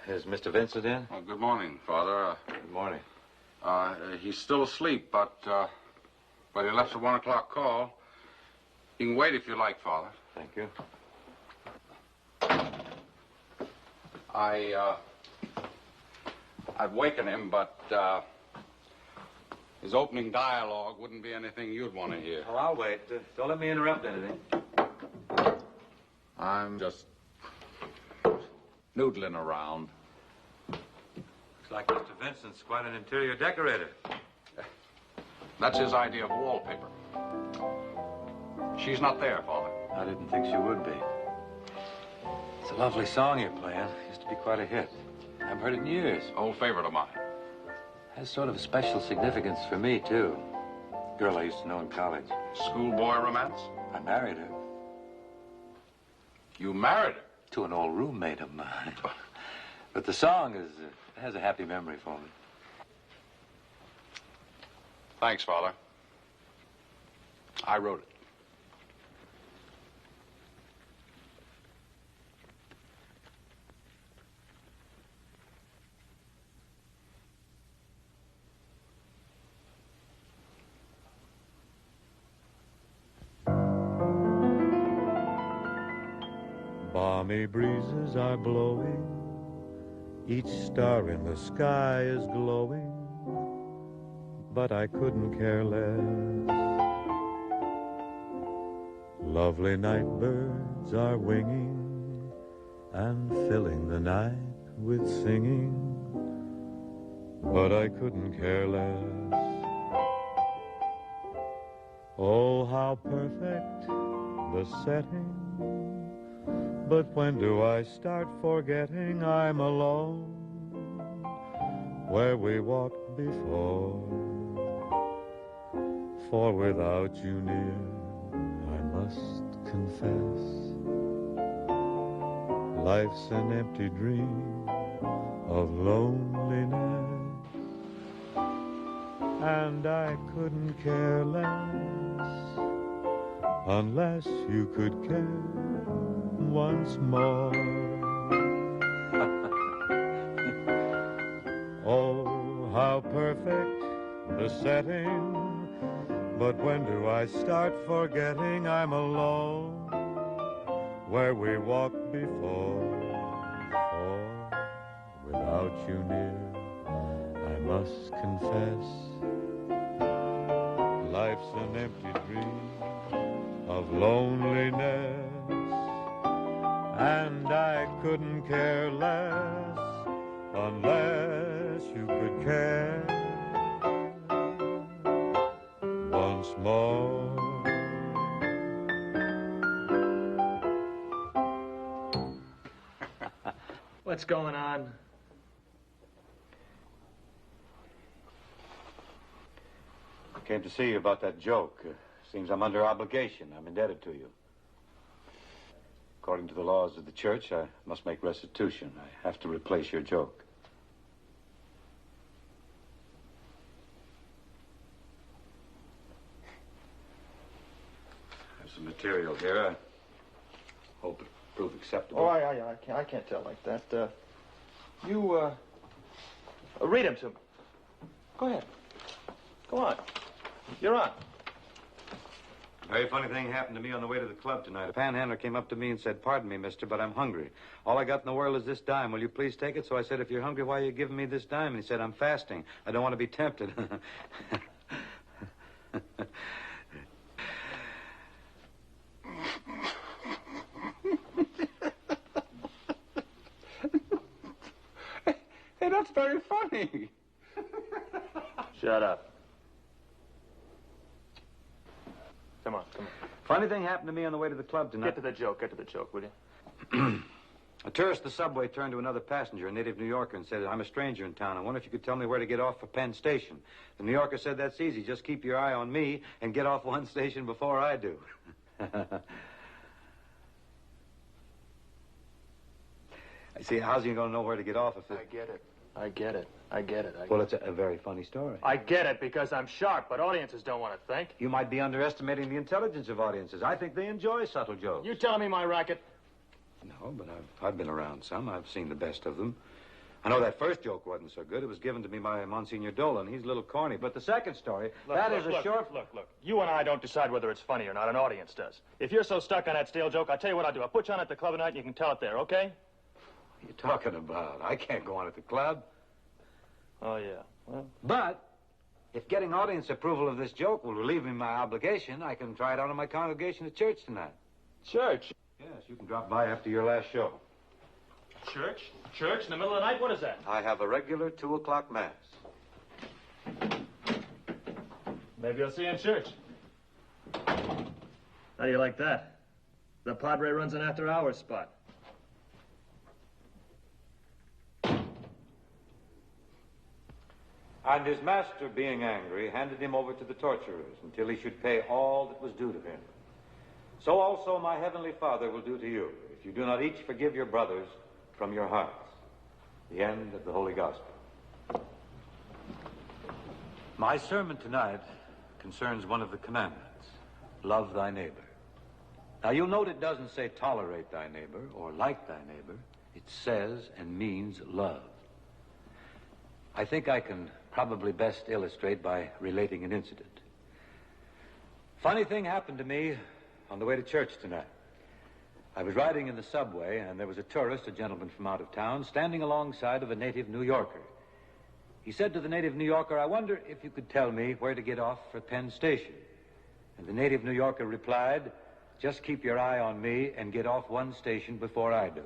Is Mr. Vincent in? Well, good morning, Father. Good morning. He's still asleep, but he left a 1 o'clock call. You can wait if you like, Father. Thank you. I'd waken him, but his opening dialogue wouldn't be anything you'd want to hear. Oh, I'll wait. Don't let me interrupt anything. I'm just noodling around. Looks like Mr. Vincent's quite an interior decorator. That's his idea of wallpaper. She's not there, Father. I didn't think she would be. It's a lovely song you're playing. Used to be quite a hit. I haven't heard it in years. Old favorite of mine. Has sort of a special significance for me, too. Girl I used to know in college. Schoolboy romance? I married her. You married her? To an old roommate of mine. But the song has a happy memory for me. Thanks, Father. I wrote it. Balmy breezes are blowing, each star in the sky is glowing, but I couldn't care less. Lovely night birds are winging and filling the night with singing, but I couldn't care less. Oh, how perfect the setting, but when do I start forgetting I'm alone where we walked before? For without you near, I must confess, life's an empty dream, a of loneliness, and I couldn't care less unless you could care once more. Oh, how perfect the setting, but when do I start forgetting I'm alone where we walked before? For without you near, I must confess, life's an empty dream of loneliness, and I couldn't care less unless you could care once more. What's going on? I came to see you about that joke. Seems I'm under obligation. I'm indebted to you. According to the laws of the church, I must make restitution. I have to replace your joke. There's some material here. I hope it prove acceptable. Oh, I can't tell like that. You read him to me. Go ahead. Go on. You're on. A very funny thing happened to me on the way to the club tonight. A panhandler came up to me and said, "Pardon me, mister, but I'm hungry. All I got in the world is this dime. Will you please take it?" So I said, "If you're hungry, why are you giving me this dime?" And he said, "I'm fasting. I don't want to be tempted." Hey, that's very funny. Shut up. Come on. Funny thing happened to me on the way to the club tonight. Get to the joke, will you? A tourist at the subway turned to another passenger, a native New Yorker, and said, "I'm a stranger in town. I wonder if you could tell me where to get off for Penn Station." The New Yorker said, "That's easy. Just keep your eye on me and get off one station before I do." I see, how's he going to know where to get off if it... I get it. Well, it's a very funny story. I get it because I'm sharp, but audiences don't want to think. You might be underestimating the intelligence of audiences. I think they enjoy subtle jokes. You telling me my racket? No, but I've been around some. I've seen the best of them. I know that first joke wasn't so good. It was given to me by Monsignor Dolan. He's a little corny. But the second story, Look. You and I don't decide whether it's funny or not. An audience does. If you're so stuck on that stale joke, I'll tell you what I'll do. I'll put you on at the club tonight and you can tell it there, okay? What are you talking about? I can't go on at the club. Oh, yeah. Well... But if getting audience approval of this joke will relieve me of my obligation, I can try it out in my congregation at church tonight. Church? Yes, you can drop by after your last show. Church? Church in the middle of the night? What is that? I have a regular 2 o'clock mass. Maybe I'll see you in church. How do you like that? The Padre runs an after-hours spot. And his master, being angry, handed him over to the torturers until he should pay all that was due to him. So also my heavenly Father will do to you, if you do not each forgive your brothers from your hearts. The end of the Holy Gospel. My sermon tonight concerns one of the commandments, love thy neighbor. Now you'll note it doesn't say tolerate thy neighbor or like thy neighbor. It says and means love. I think I can probably best illustrate by relating an incident. Funny thing happened to me on the way to church tonight. I was riding in the subway, and there was a tourist, a gentleman from out of town, standing alongside of a native New Yorker. He said to the native New Yorker, "I wonder if you could tell me where to get off for Penn Station." And the native New Yorker replied, "Just keep your eye on me and get off one station before I do."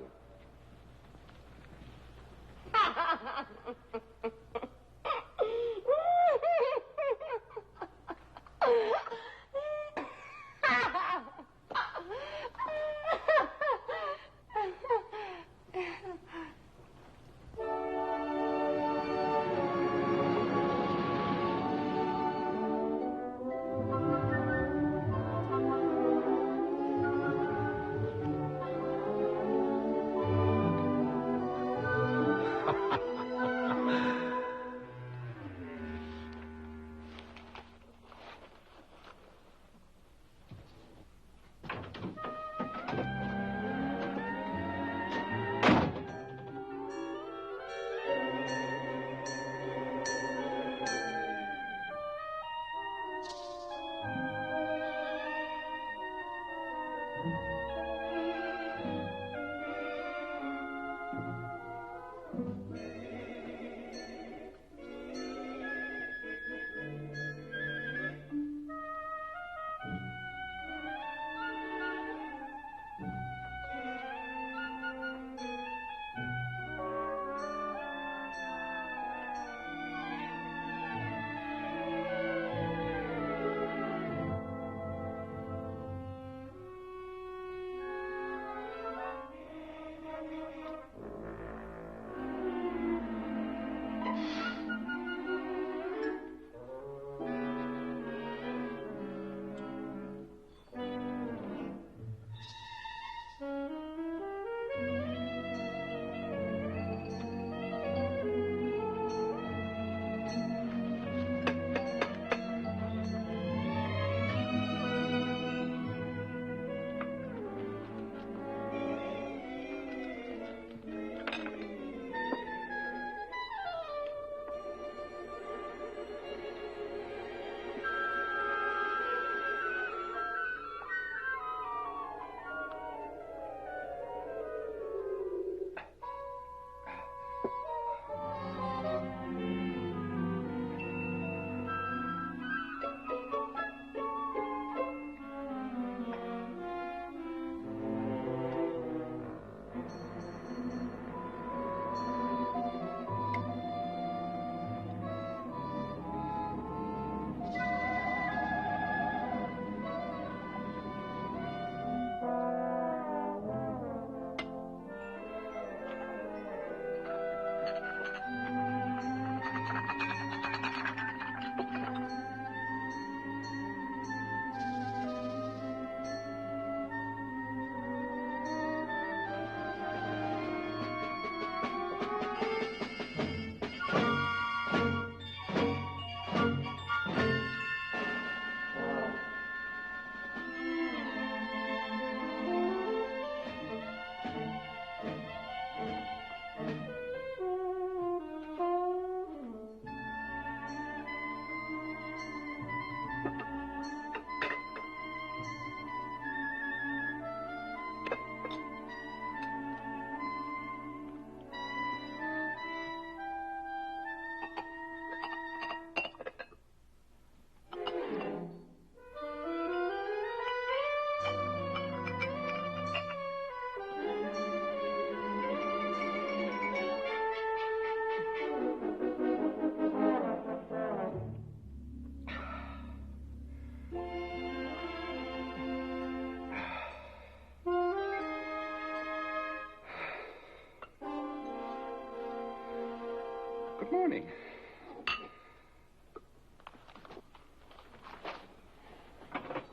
Good morning.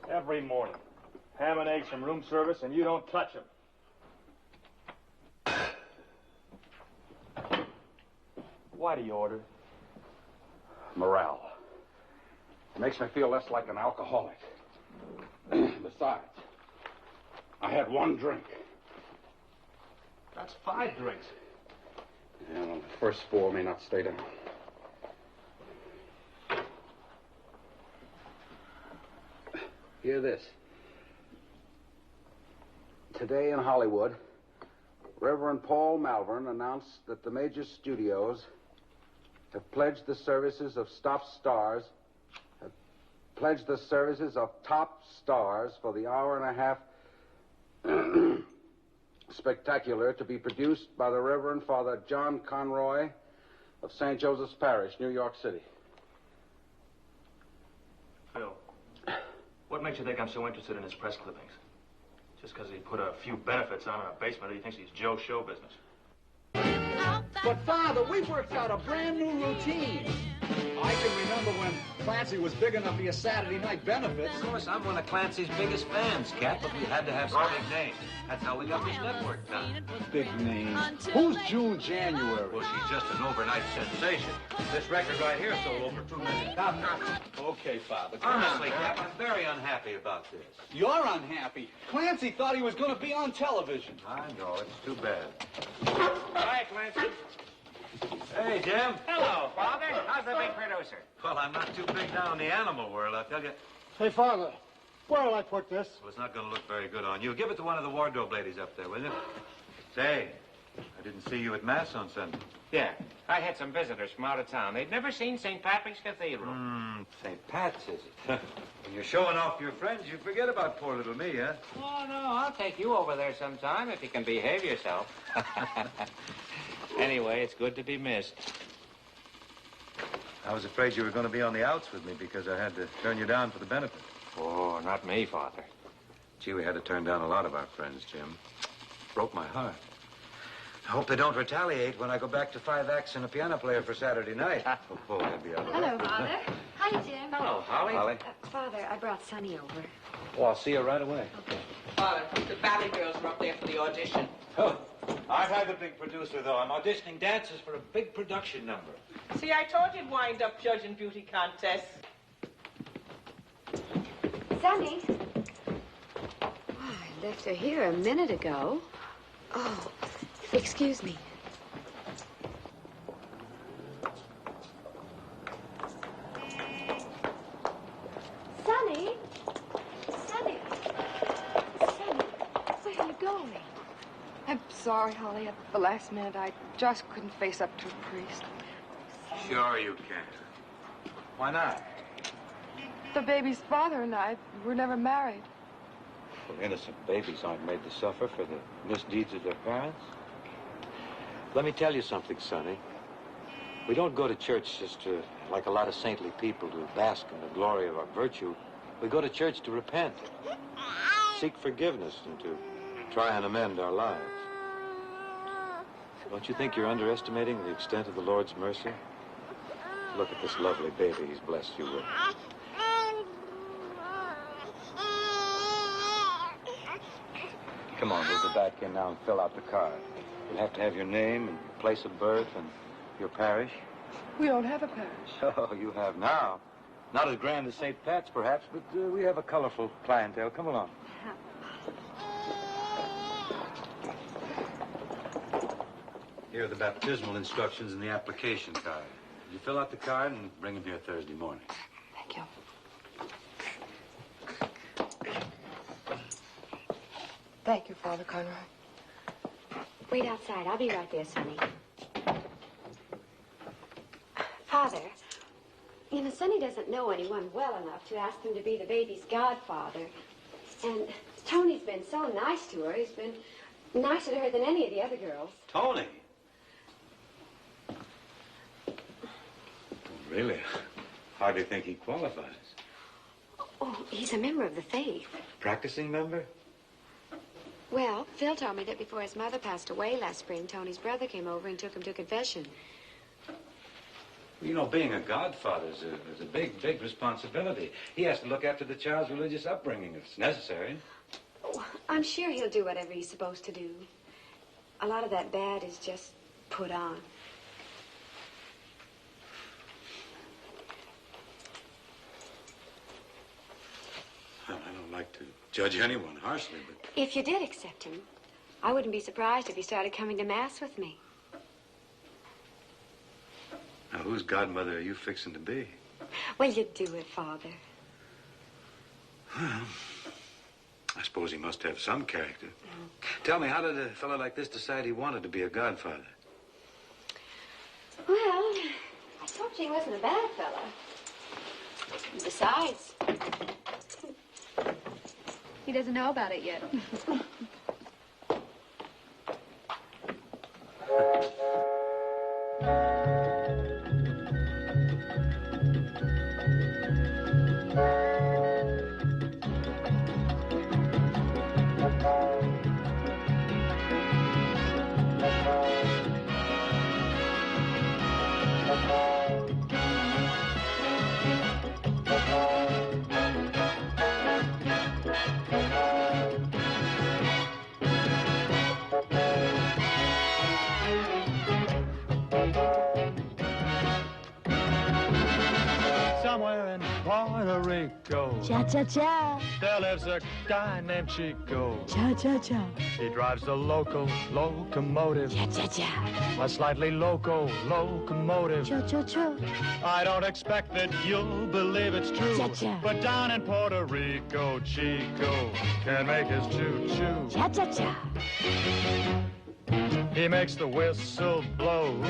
Every morning. Ham and eggs from room service, and you don't touch them. Why do you order? Morale. It makes me feel less like an alcoholic. Besides, I had one drink. That's 5 drinks. Yeah, well, the first 4 may not stay down. Hear this. Today in Hollywood, Reverend Paul Malvern announced that the major studios have pledged the services of top stars for the hour and a half spectacular to be produced by the Reverend Father John Conroy of St. Joseph's Parish, New York City. Phil, what makes you think I'm so interested in his press clippings? Just because he put a few benefits on in a basement, or he thinks he's Joe Show business? But, Father, we've worked out a brand new routine. I can remember when Clancy was big enough for your Saturday night benefits. Of course, I'm one of Clancy's biggest fans, Cat, but we had to have some big names. That's how we got this network done. Big names. Who's June January? Well, she's just an overnight sensation. This record right here sold over 2 million copies. Okay, Father. Honestly, Cap, I'm very unhappy about this. You're unhappy. Clancy thought he was going to be on television. I know, it's too bad. Hi, Clancy. Hey, Jim. Hello, Father. How's the big producer? Well, I'm not too big down in the animal world, I'll tell you. Hey, Father, where'll I put this? Well, it's not going to look very good on you. Give it to one of the wardrobe ladies up there, will you? Say, I didn't see you at Mass on Sunday. Yeah, I had some visitors from out of town. They'd never seen St. Patrick's Cathedral. St. Pat's, is it? When you're showing off your friends, you forget about poor little me, huh? Oh, no, I'll take you over there sometime if you can behave yourself. Anyway, it's good to be missed. I was afraid you were going to be on the outs with me because I had to turn you down for the benefit. Oh, not me, Father. Gee, we had to turn down a lot of our friends, Jim. Broke my heart. I hope they don't retaliate when I go back to 5 acts and a piano player for Saturday night. Oh, that'd be all right. Hello, Father. Hi, Jim. Hello, Holly. Holly. Father, I brought Sonny over. Oh, I'll see you right away. Father, the ballet girls are up there for the audition. Oh, I've had the big producer, though. I'm auditioning dancers for a big production number. See, I told you'd wind up judging beauty contests. Sonny. Oh, I left her here a minute ago. Oh, excuse me. Sonny? Sonny? Sonny, where are you going? I'm sorry, Holly. At the last minute, I just couldn't face up to a priest. Sure you can. Why not? The baby's father and I were never married. Well, innocent babies aren't made to suffer for the misdeeds of their parents. Let me tell you something, Sonny. We don't go to church just to, like a lot of saintly people, to bask in the glory of our virtue. We go to church to repent, seek forgiveness, and to try and amend our lives. Don't you think you're underestimating the extent of the Lord's mercy? Look at this lovely baby he's blessed you with. Come on, we'll go back in now and fill out the card. You'll have to have your name and your place of birth and your parish. We don't have a parish. Oh, you have now. Not as grand as St. Pat's, perhaps, but we have a colorful clientele. Come along. Here are the baptismal instructions and the application card. You fill out the card and bring them here Thursday morning. Thank you. Thank you, Father Conroy. Wait outside. I'll be right there, Sonny. Father, you know, Sonny doesn't know anyone well enough to ask him to be the baby's godfather. And Tony's been so nice to her. He's been nicer to her than any of the other girls. Tony? Really? Hardly think he qualifies. Oh, he's a member of the faith. Practicing member? Well, Phil told me that before his mother passed away last spring, Tony's brother came over and took him to confession. You know, being a godfather is a big, big responsibility. He has to look after the child's religious upbringing if it's necessary. Oh, I'm sure he'll do whatever he's supposed to do. A lot of that bad is just put on. I don't like to judge anyone harshly, but... If you did accept him, I wouldn't be surprised if he started coming to Mass with me. Now, whose godmother are you fixing to be? Well, you do it, Father. Well, I suppose he must have some character. Tell me, how did a fellow like this decide he wanted to be a godfather? Well, I told you he wasn't a bad fella. Besides... He doesn't know about it yet. Somewhere in Puerto Rico, Cha-cha-cha. there lives a guy named Chico. Cha-cha-cha. He drives the local locomotive. Cha-cha-cha. A slightly loco locomotive. Cha-cha-cha. I don't expect that you'll believe it's true. Cha-cha. But down in Puerto Rico, Chico can make his choo-choo. Cha-cha-cha. He makes the whistle blow.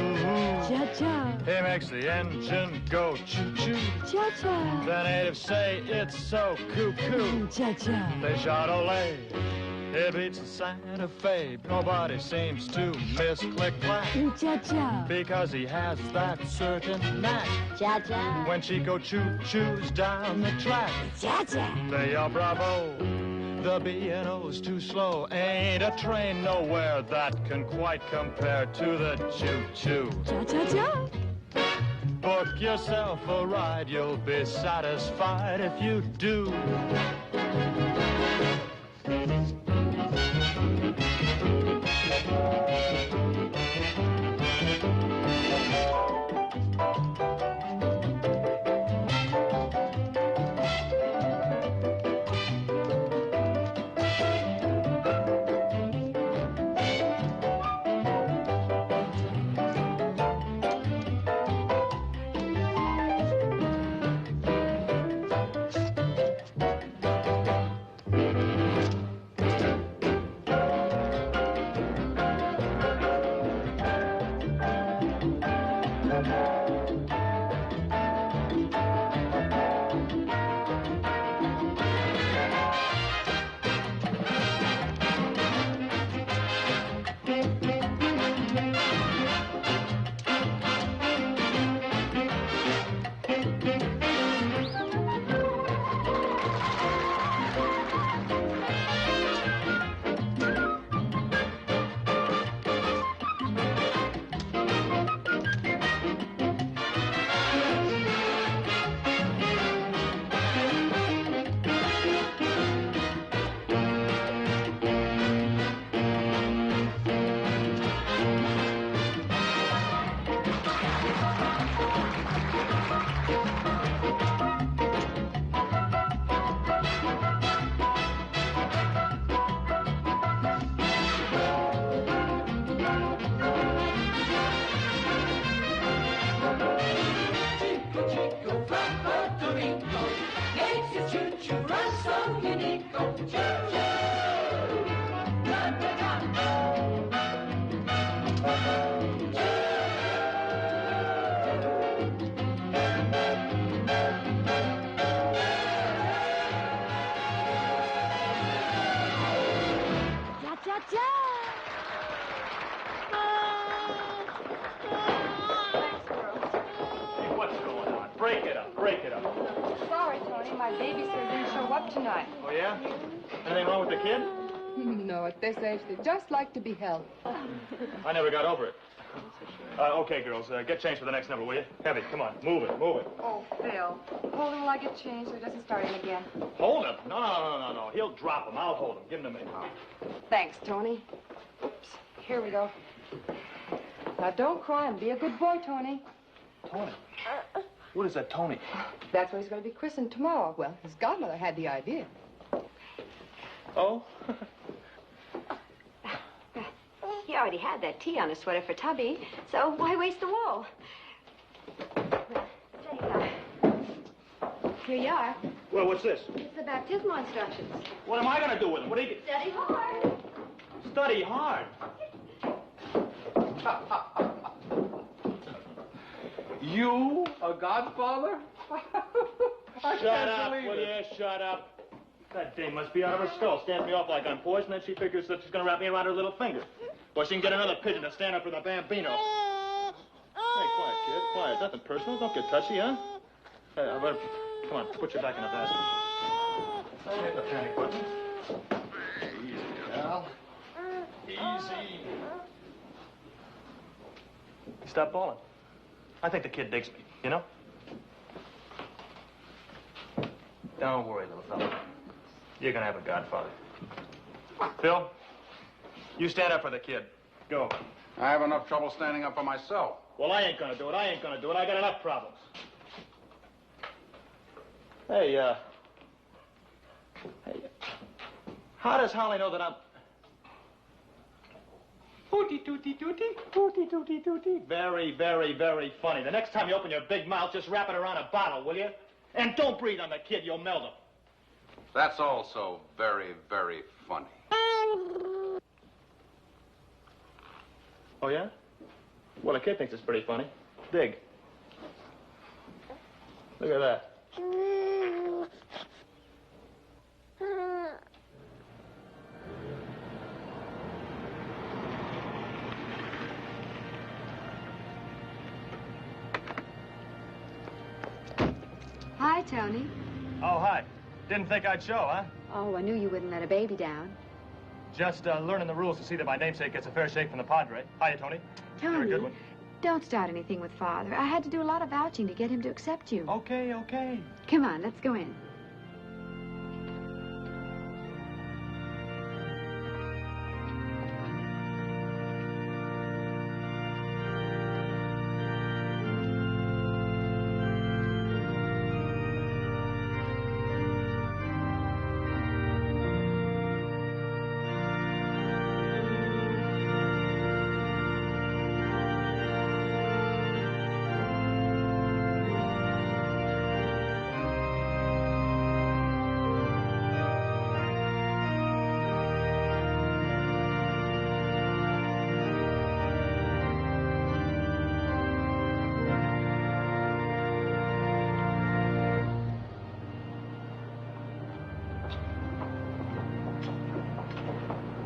Cha-cha. He makes the engine go choo-choo. Cha-cha. The natives say it's so cuckoo. Cha-cha. They shout olay. It beats the Santa Fe. Nobody seems to miss click-clack. Cha-cha. Because he has that certain knack. Cha-cha. When Chico choo-choos down the track. Cha-cha. They yell bravo. The B&O's too slow. Ain't a train nowhere that can quite compare to the choo-choo. Cha-cha-cha. Book yourself a ride. You'll be satisfied if you do. Sorry, Tony. My babysitter didn't show up tonight. Oh, yeah? Anything wrong with the kid? No, at this age, they just like to be held. I never got over it. Okay, girls, get changed for the next number, will you? Heavy, come on, move it, move it. Oh, Phil. Hold him while I get changed so he doesn't start in again. Hold him? No. He'll drop him. I'll hold him. Give him to me. Thanks, Tony. Oops. Here we go. Now, don't cry and be a good boy, Tony. Tony? What is that, Tony? That's what he's going to be christened tomorrow. Well, his godmother had the idea. Oh? He already had that tea on his sweater for Tubby, so why waste the wool? Here you are. Well, what's this? It's the baptismal instructions. What am I going to do with him? What do you... Study hard. Study hard? You, a godfather? Shut up, will you? Shut up. That dame must be out of her skull. Stands me off like I'm poison, and then she figures that she's going to wrap me around her little finger. Or she can get another pigeon to stand up for the bambino. Hey, quiet, kid. Quiet. Nothing personal. Don't get touchy, huh? Hey, I better... Come on, put your back in the basket. Hit the panic button. Easy, pal. Easy. Stop bawling. I think the kid digs me, you know? Don't worry, little fella. You're gonna have a godfather. Phil, you stand up for the kid. Go. I have enough trouble standing up for myself. Well, I ain't gonna do it. I got enough problems. Hey, how does Holly know that I'm... Hooty, tooty, tooty, hooty, tooty, tooty. Very, very, very funny. The next time you open your big mouth, just wrap it around a bottle, will you? And don't breathe on the kid. You'll melt him. That's also very, very funny. Oh, yeah? Well, the kid thinks it's pretty funny. Dig. Look at that. Hi, Tony. Oh, hi. Didn't think I'd show, huh? Oh, I knew you wouldn't let a baby down. Just learning the rules to see that my namesake gets a fair shake from the Padre. Hiya, Tony. You're a good Tony, one. don't start anything with Father. I had to do a lot of vouching to get him to accept you. Okay, okay. Come on, let's go in.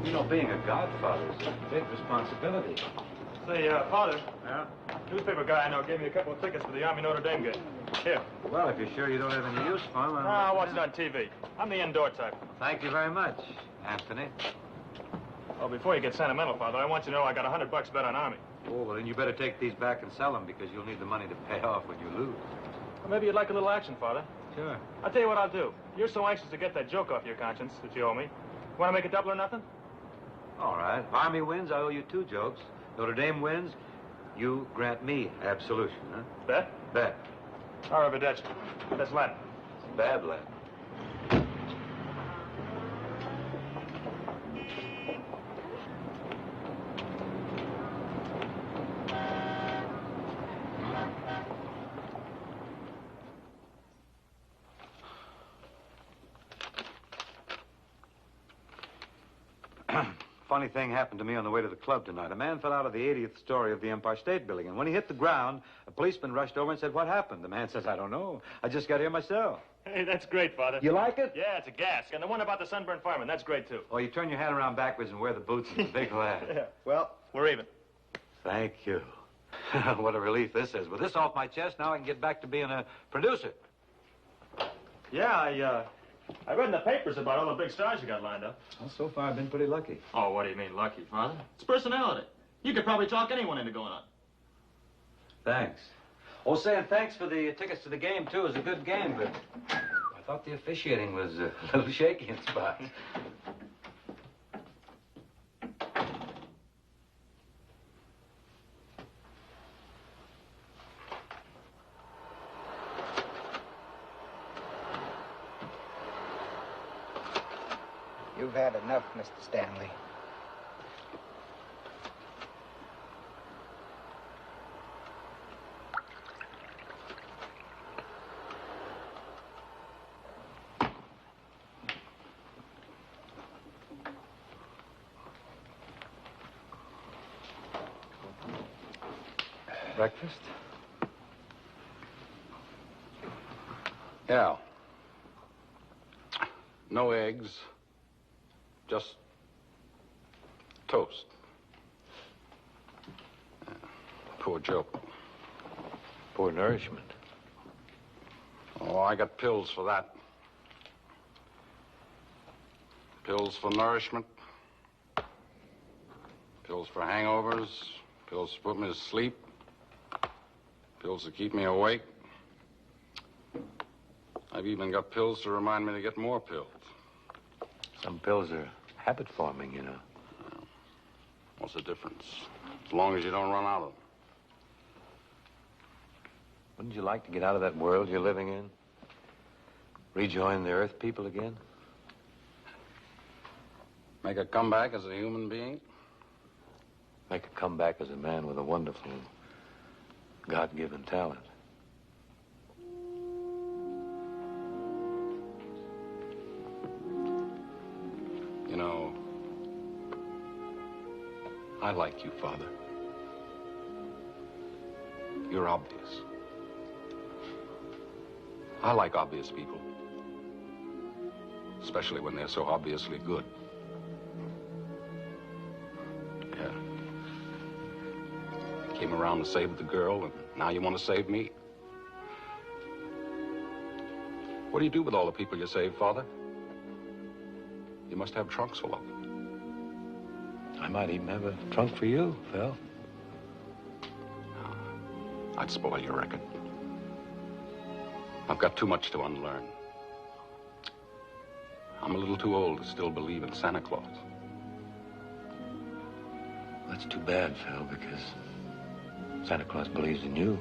You know, being a godfather is a big responsibility. Say, Father. Yeah? Newspaper guy I know gave me a couple of tickets for the Army Notre Dame game. Here. Well, if you're sure you don't have any use for them, I watch it on TV. I'm the indoor type. Thank you very much, Anthony. Oh, before you get sentimental, Father, I want you to know I got $100 bet on Army. Oh, well, then you better take these back and sell them because you'll need the money to pay off when you lose. Well, maybe you'd like a little action, Father. Sure. I'll tell you what I'll do. You're so anxious to get that joke off your conscience that you owe me. Want to make a double or nothing? All right. If Army wins, I owe you 2 jokes. Notre Dame wins, you grant me absolution, huh? Bet? Bet. Arrivederci. That's Latin. It's bad Latin. Funny thing happened to me on the way to the club tonight. A man fell out of the 80th story of the Empire State Building, and when he hit the ground, a policeman rushed over and said, "What happened?" The man says, "I don't know. I just got here myself." Hey, that's great, Father. You like it? Yeah, it's a gas. And the one about the sunburned fireman, that's great, too. Oh, you turn your hat around backwards and wear the boots and the big laugh. Yeah. Well, we're even. Thank you. What a relief this is. With this off my chest, now I can get back to being a producer. Yeah, I read in the papers about all the big stars you got lined up. Well, so far I've been pretty lucky. Oh, what do you mean lucky, Father? It's personality. You could probably talk anyone into going on. Thanks. Oh, say, and thanks for the tickets to the game, too. It was a good game, but I thought the officiating was a little shaky in spots. You've had enough, Mr. Stanley. Breakfast? Yeah. No eggs. Just toast. Yeah. Poor joke. Poor nourishment. Oh, I got pills for that. Pills for nourishment. Pills for hangovers. Pills to put me to sleep. Pills to keep me awake. I've even got pills to remind me to get more pills. Some pills are habit-forming, you know. What's the difference? As long as you don't run out of them. Wouldn't you like to get out of that world you're living in? Rejoin the Earth people again? Make a comeback as a human being? Make a comeback as a man with a wonderful, God-given talent. You know, I like you, Father. You're obvious. I like obvious people. Especially when they're so obviously good. Yeah. Came around to save the girl, and now you want to save me? What do you do with all the people you saved, Father? You must have trunks full of them. I might even have a trunk for you, Phil. I'd spoil your record. I've got too much to unlearn. I'm a little too old to still believe in Santa Claus. That's too bad, Phil, because Santa Claus believes in you.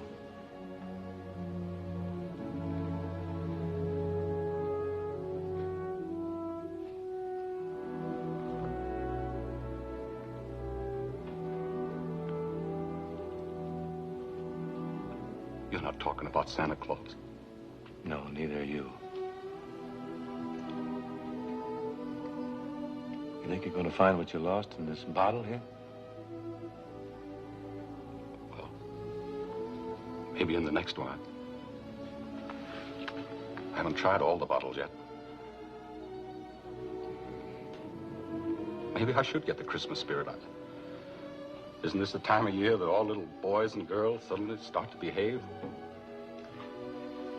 You're not talking about Santa Claus. No, neither are you. You think you're going to find what you lost in this bottle here? Well, maybe in the next one. I haven't tried all the bottles yet. Maybe I should get the Christmas spirit out. Isn't this the time of year that all little boys and girls suddenly start to behave?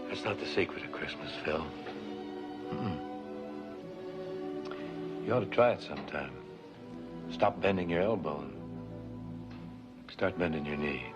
That's not the secret of Christmas, Phil. You ought to try it sometime. Stop bending your elbow and start bending your knee.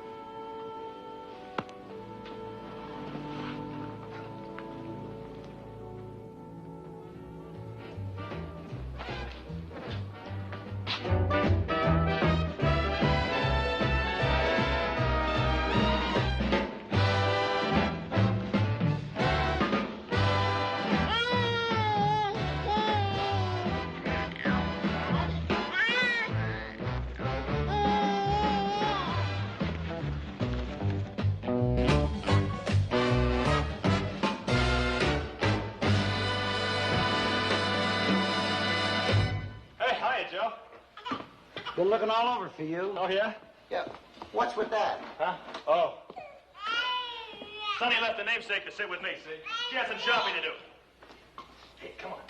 Been looking all over for you. Oh, yeah? Yeah. What's with that? Huh? Oh. Sonny left the namesake to sit with me, see? She had some shopping to do. Hey, come on.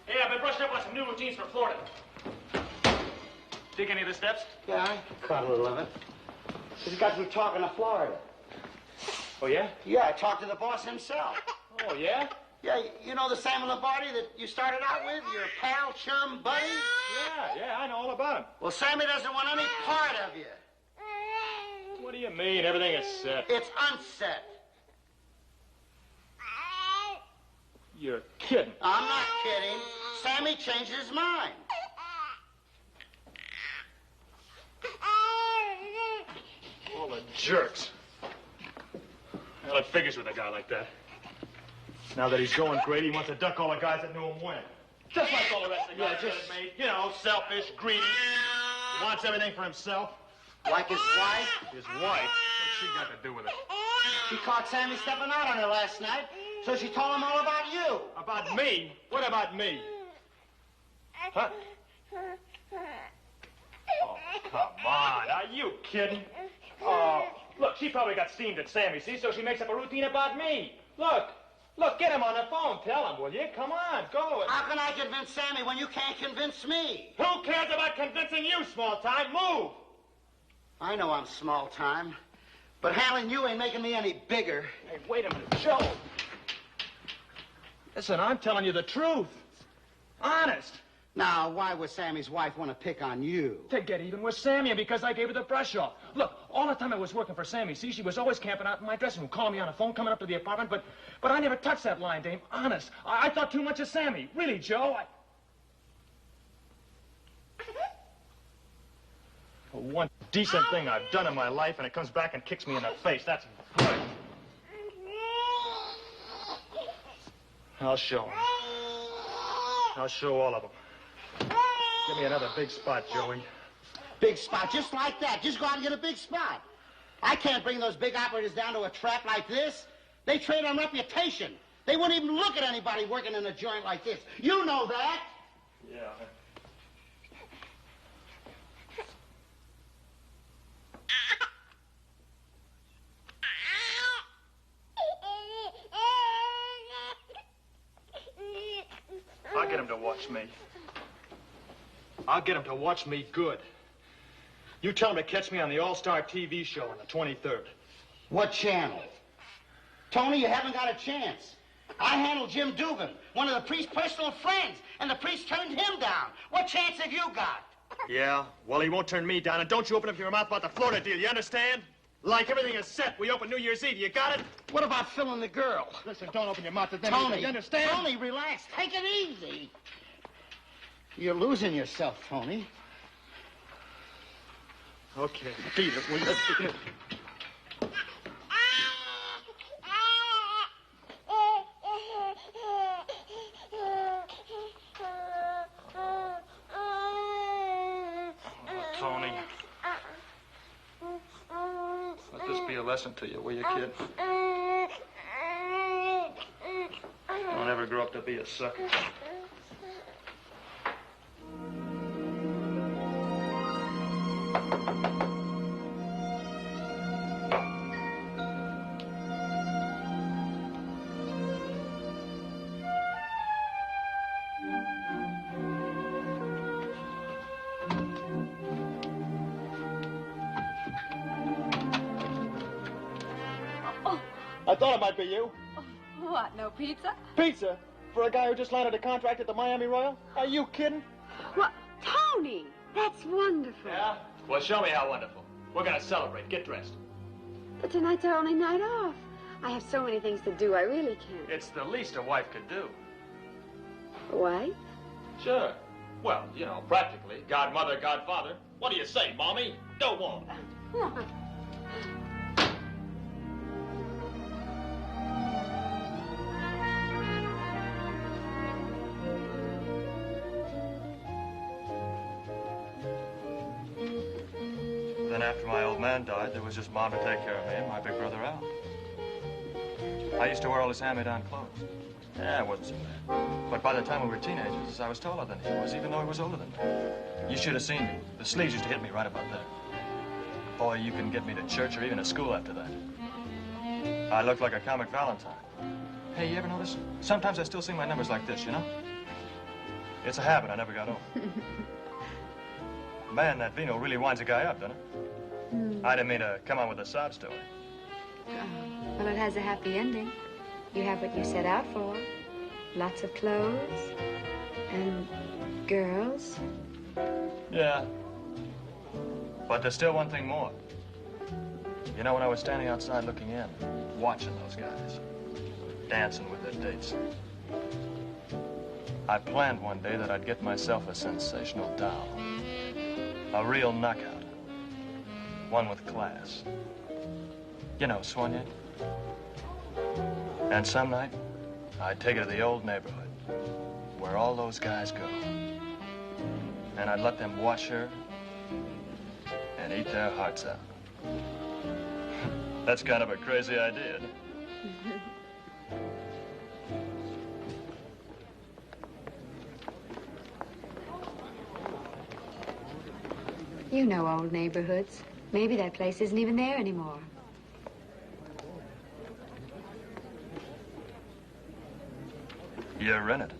Hey, I've been brushed up on some new routines for Florida. Take any of the steps? Yeah, I caught a little of it. Just got through talking to Florida. Oh, yeah? Yeah, I talked to the boss himself. Oh, yeah? Yeah, you know the Sam Lombardi that you started out with, your pal, chum, buddy? Yeah, I know all about him. Well, Sammy doesn't want any part of you. What do you mean? Everything is set. It's unset. You're kidding. I'm not kidding. Sammy changed his mind. All the jerks. Well, it figures with a guy like that. Now that he's going great, he wants to duck all the guys that knew him when. Just like all the rest of the guys that have made. You know, selfish, greedy. He wants everything for himself. Like his wife? His wife? What's she got to do with it? She caught Sammy stepping out on her last night, so she told him all about you. About me? What about me? Huh? Oh, come on. Are you kidding? Oh, look, she probably got steamed at Sammy, see? So she makes up a routine about me. Look, get him on the phone. Tell him, will you? Come on, go. How can I convince Sammy when you can't convince me? Who cares about convincing you, small time? Move! I know I'm small time, but handling you ain't making me any bigger. Hey, wait a minute, Joe. Listen, I'm telling you the truth. Honest. Now, why would Sammy's wife want to pick on you? To get even with Sammy, and because I gave her the brush off. Look, all the time I was working for Sammy, see, she was always camping out in my dressing room, calling me on the phone, coming up to the apartment, but I never touched that line, dame. Honest. I thought too much of Sammy. Really, Joe. One decent thing I've done in my life, and it comes back and kicks me in the face. That's right. I'll show him. I'll show all of them. Give me another big spot, Joey. Big spot, just like that. Just go out and get a big spot. I can't bring those big operators down to a trap like this. They trade on reputation. They wouldn't even look at anybody working in a joint like this. You know that. Yeah. I'll get him to watch me. I'll get him to watch me good. You tell him to catch me on the All-Star TV show on the 23rd. What channel? Tony, you haven't got a chance. I handled Jim Dugan, one of the priest's personal friends, and the priest turned him down. What chance have you got? Yeah? Well, he won't turn me down, and don't you open up your mouth about the Florida deal, you understand? Like everything is set, we open New Year's Eve, you got it? What about filling the girl? Listen, don't open your mouth at them. Tony, you understand? Tony, relax. Take it easy. You're losing yourself, Tony. Okay, beat it, will you? Tony. Let this be a lesson to you, will you, kid? Don't ever grow up to be a sucker. I thought it might be you. What, no pizza? Pizza? For a guy who just landed a contract at the Miami Royal? Are you kidding? What, Tony? That's wonderful. Yeah? Well, show me how wonderful. We're gonna celebrate. Get dressed. But tonight's our only night off. I have so many things to do, I really can't. It's the least a wife could do. Why? Sure. Well, you know, practically. Godmother, godfather. What do you say, Mommy? Go on. Then after my old man died, there was just Mom to take care of me and my big brother Al. I used to wear all his hand-me-down clothes. Yeah, it wasn't so bad. But by the time we were teenagers, I was taller than he was, even though he was older than me. You should have seen me. The sleeves used to hit me right about there. Boy, you couldn't get me to church or even to school after that. I looked like a comic Valentine. Hey, you ever notice? Sometimes I still sing my numbers like this, you know? It's a habit I never got over. Man, that vino really winds a guy up, doesn't it? I didn't mean to come on with a sob story. Well, it has a happy ending. You have what you set out for. Lots of clothes and girls. Yeah. But there's still one thing more. You know, when I was standing outside looking in, watching those guys, dancing with their dates, I planned one day that I'd get myself a sensational doll. A real knockout. One with class. You know, Sonia. And some night, I'd take her to the old neighborhood, where all those guys go. And I'd let them watch her and eat their hearts out. That's kind of a crazy idea. You know old neighborhoods. Maybe that place isn't even there anymore. You're in it.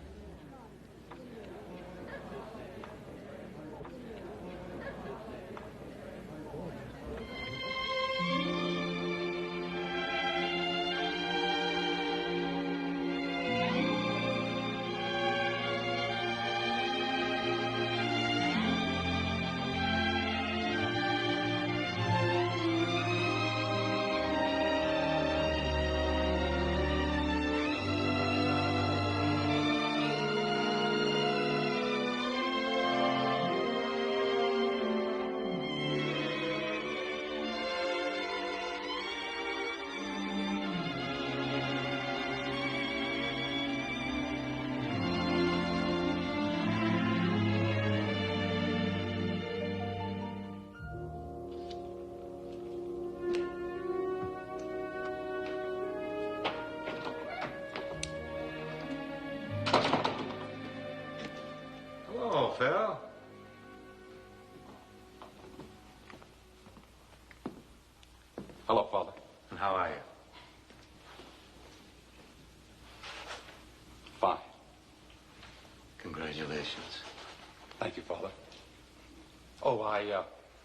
Hello, Phil. Hello, Father. And how are you? Fine. Congratulations. Thank you, Father. Oh, I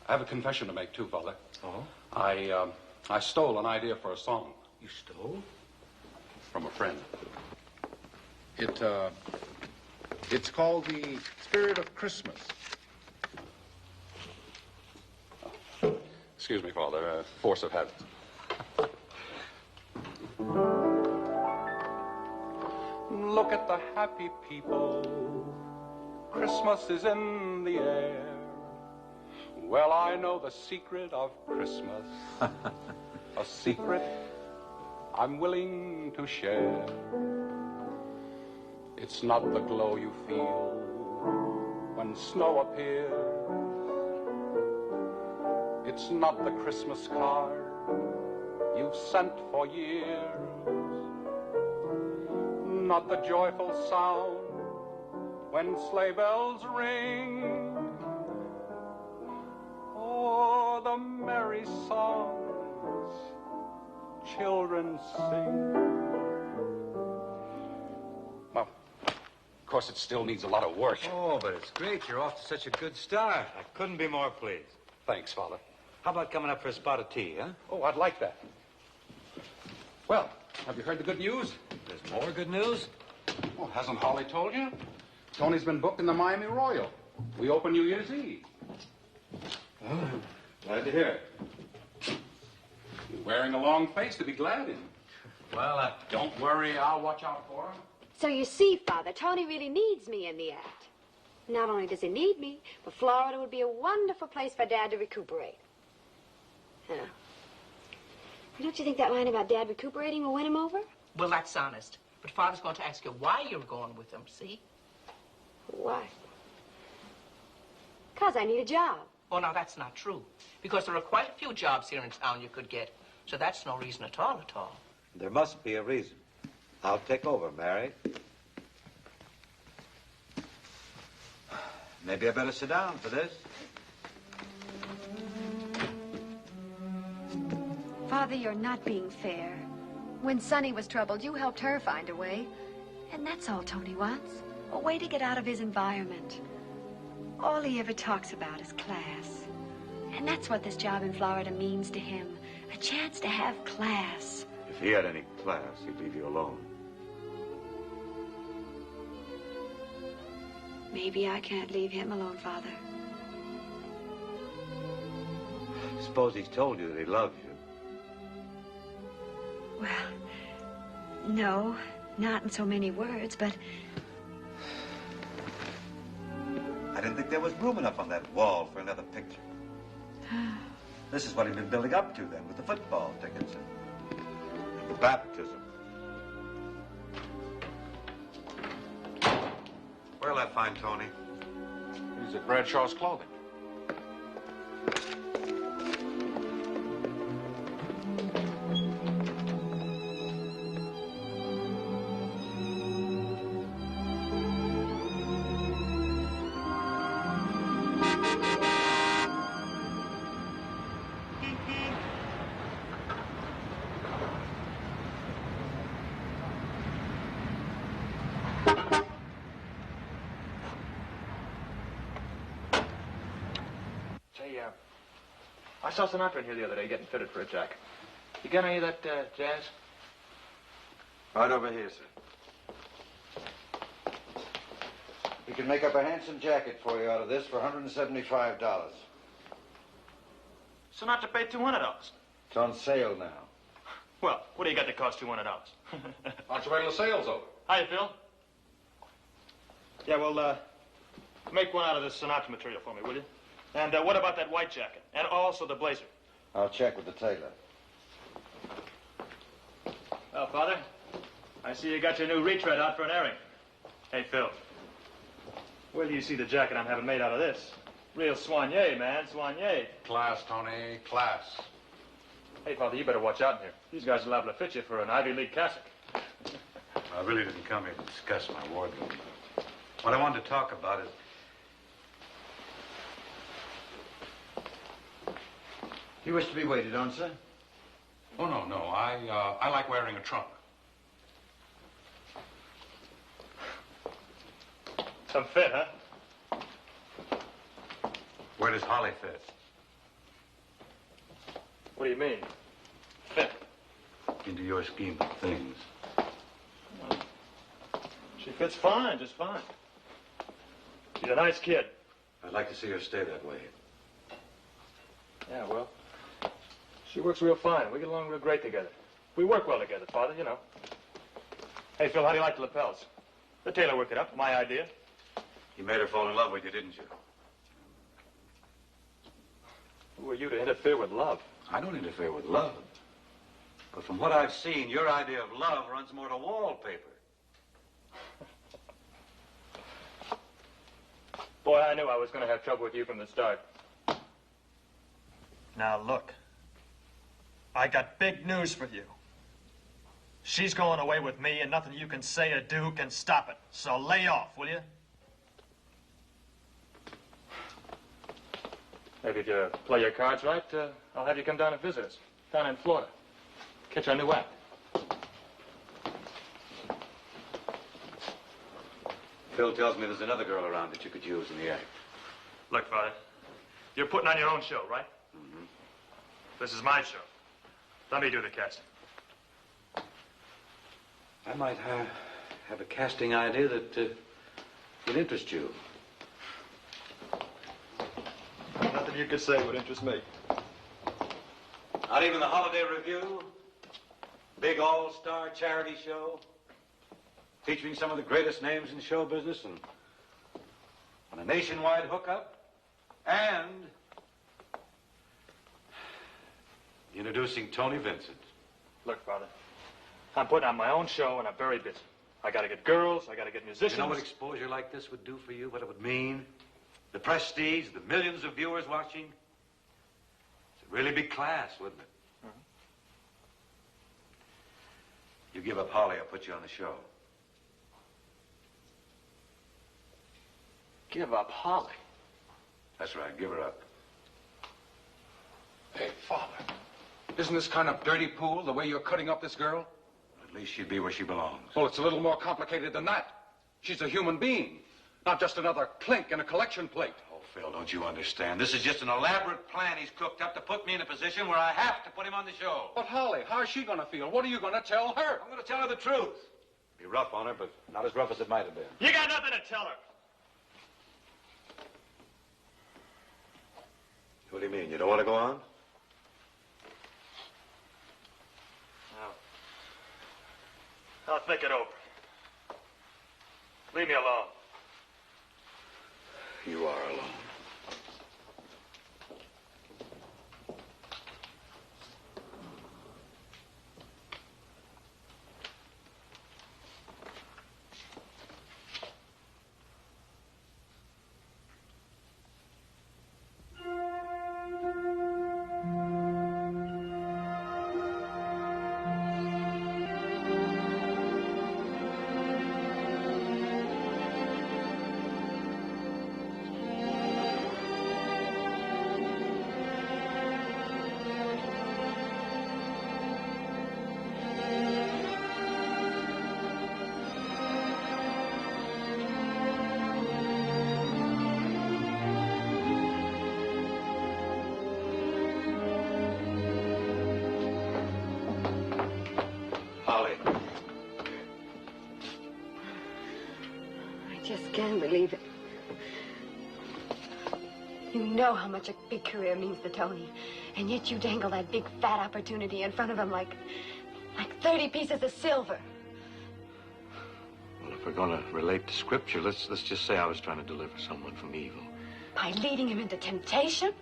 have a confession to make, too, Father. Oh? I stole an idea for a song. You stole? From a friend. It's called The Spirit of Christmas. Excuse me, Father. Force of habit. Look at the happy people. Christmas is in the air. Well, I know the secret of Christmas. A secret I'm willing to share. It's not the glow you feel when snow appears. It's not the Christmas card you've sent for years. Not the joyful sound when sleigh bells ring. Or the merry songs children sing. Well, of course, it still needs a lot of work. Oh, but it's great. You're off to such a good start. I couldn't be more pleased. Thanks, Father. How about coming up for a spot of tea, huh? Oh, I'd like that. Well, have you heard the good news? There's more good news? Oh, hasn't Holly told you? Tony's been booked in the Miami Royal. We open New Year's Eve. Oh, glad to hear it. You're wearing a long face to be glad in. Well, don't worry. I'll watch out for him. So you see, Father, Tony really needs me in the act. Not only does he need me, but Florida would be a wonderful place for Dad to recuperate. Yeah. Don't you think that line about Dad recuperating will win him over? Well, that's honest. But Father's going to ask you why you're going with him, see? Why? 'Cause I need a job. Oh, now, that's not true. Because there are quite a few jobs here in town you could get. So that's no reason at all, at all. There must be a reason. I'll take over, Mary. Maybe I better sit down for this. Father, you're not being fair. When Sonny was troubled, you helped her find a way. And that's all Tony wants. A way to get out of his environment. All he ever talks about is class. And that's what this job in Florida means to him. A chance to have class. If he had any class, he'd leave you alone. Maybe I can't leave him alone, Father. Suppose he's told you that he loves you. Well, no, not in so many words, but... I didn't think there was room enough on that wall for another picture. This is what he'd been building up to then, with the football tickets and the baptism. Where'll I find Tony? He's at Bradshaw's Clothing. I saw Sinatra in here the other day getting fitted for a jacket. You got any of that jazz? Right over here, sir. We can make up a handsome jacket for you out of this for $175. Sinatra paid $200. It's on sale now. Well, what do you got that costs $200? Why don't you wait till the sale's over? Hiya, Phil. Yeah, well, make one out of this Sinatra material for me, will you? And what about that white jacket? And also the blazer. I'll check with the tailor. Well, Father, I see you got your new retread out for an airing. Hey, Phil. Where do you see the jacket I'm having made out of this? Real soigné, man, soigné. Class, Tony, class. Hey, Father, you better watch out in here. These guys are liable to fit you for an Ivy League cassock. I really didn't come here to discuss my wardrobe. What I wanted to talk about is... You wish to be waited on, sir? Oh, no. I like wearing a trunk. Some fit, huh? Where does Holly fit? What do you mean? Fit? Into your scheme of things. Well, she fits fine, just fine. She's a nice kid. I'd like to see her stay that way. Yeah, well, she works real fine. We get along real great together. We work well together, Father, you know. Hey, Phil, how do you like the lapels? The tailor worked it up, my idea. You made her fall in love with you, didn't you? Who are you to interfere with love? I don't interfere with love. But from what I've seen, your idea of love runs more to wallpaper. Boy, I knew I was going to have trouble with you from the start. Now, look. I got big news for you. She's going away with me, and nothing you can say or do can stop it. So lay off, will you? Maybe if you play your cards right, I'll have you come down and visit us. Down in Florida. Catch our new act. Phil tells me there's another girl around that you could use in the act. Look, Father, you're putting on your own show, right? Mm-hmm. This is my show. Let me do the casting. I might have a casting idea that would interest you. Nothing you could say would interest me. Not even the Holiday Review? Big all-star charity show? Featuring some of the greatest names in show business and on a nationwide hookup? And introducing Tony Vincent. Look, Father, I'm putting on my own show and I'm very busy. I gotta get girls, I gotta get musicians. You know what exposure like this would do for you? What it would mean? The prestige, the millions of viewers watching. It's a really big class, wouldn't it? Mm-hmm. You give up Holly, I'll put you on the show. Give up Holly? That's right, give her up. Hey, Father, isn't this kind of dirty pool, the way you're cutting up this girl? At least she'd be where she belongs. Well, it's a little more complicated than that. She's a human being, not just another clink in a collection plate. Oh, Phil, don't you understand? This is just an elaborate plan he's cooked up to put me in a position where I have to put him on the show. But Holly, how's she going to feel? What are you going to tell her? I'm going to tell her the truth. Be rough on her, but not as rough as it might have been. You got nothing to tell her. What do you mean? You don't want to go on? No. I'll think it over. Leave me alone. You are alone. Can't believe it. You know how much a big career means to Tony, and yet you dangle that big fat opportunity in front of him like 30 pieces of silver. Well, if we're going to relate to Scripture, let's just say I was trying to deliver someone from evil. By leading him into temptation?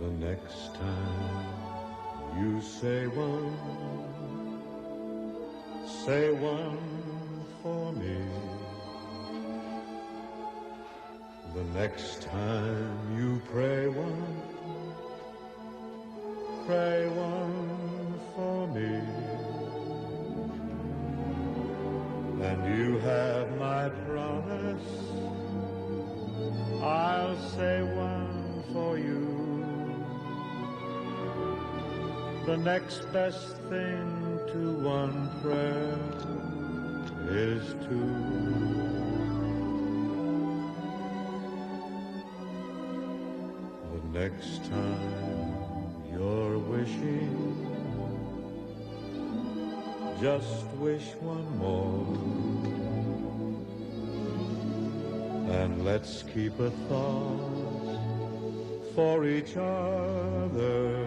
The next time you say one for me. The next time you pray one for me. And you have my promise, I'll say one for you. The next best thing to one prayer is two. The next time you're wishing, just wish one more. And let's keep a thought for each other.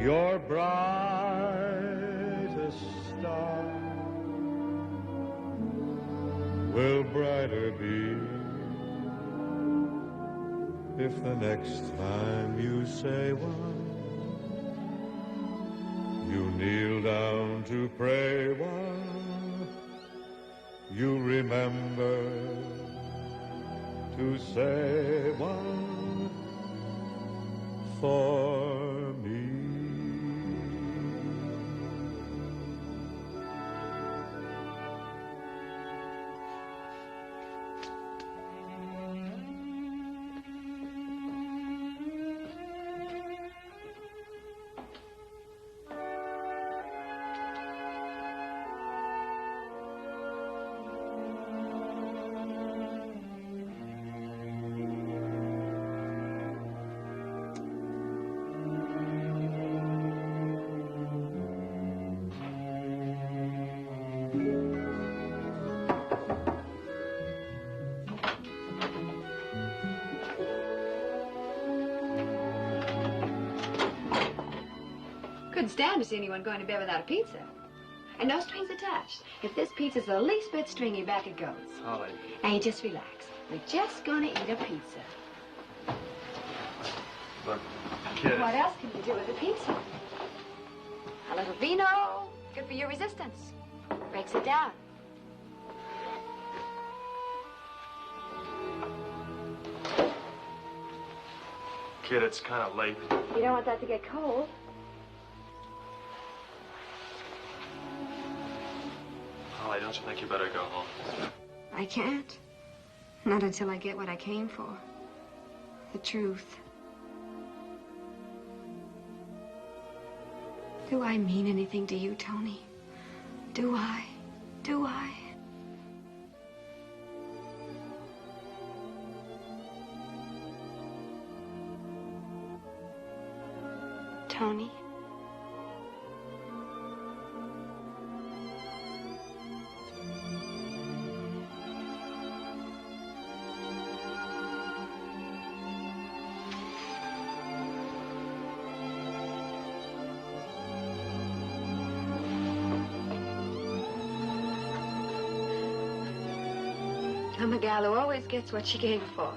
Your brightest star will brighter be if the next time you say one, you kneel down to pray one, you remember to say one for me. Couldn't stand to see anyone going to bed without a pizza. And no strings attached. If this pizza's the least bit stringy, back it goes. Holly. And you just relax. We're just gonna eat a pizza. Look, kid. What else can you do with a pizza? A little vino, Good for your resistance. Breaks it down. Kid, it's kind of late. You don't want that to get cold. Holly, don't you think you better go home? I can't. Not until I get what I came for. The truth. Do I mean anything to you, Tony? Do I? Do I? Tony? I'm a gal who always gets what she came for.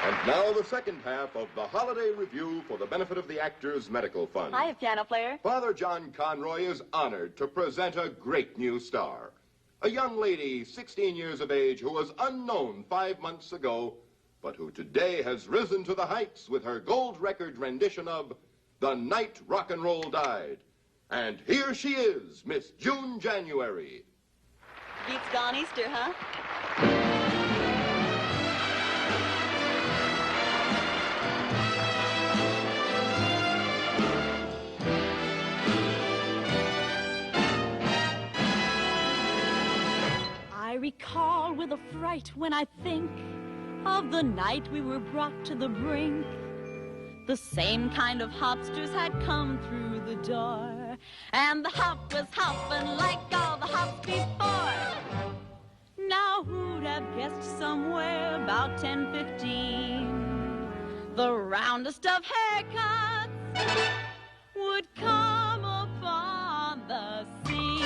And now the second half of the Holiday Review for the benefit of the Actors Medical Fund. Hi, piano player. Father John Conroy is honored to present a great new star. A young lady, 16 years of age, who was unknown 5 months ago, but who today has risen to the heights with her gold record rendition of The Night Rock and Roll Died. And here she is, Miss June January. Beats Gone Easter, huh? I recall with a fright when I think of the night we were brought to the brink. The same kind of hopsters had come through the door, and the hop was hopping like all the hops before. Now who'd have guessed somewhere about 10:15 the roundest of haircuts would come upon the scene.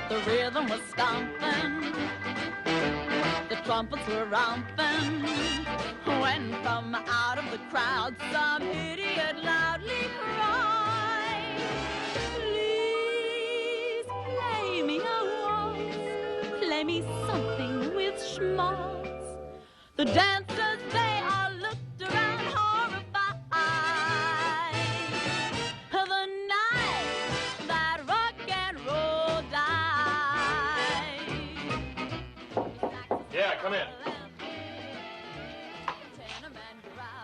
The rhythm was stomping, the trumpets were romping, when from out of the crowd some idiot loudly cried, "Please play me a waltz, play me something with schmaltz." The dancers, they all looked around horrified. The night that rock and roll died. Yeah, come in.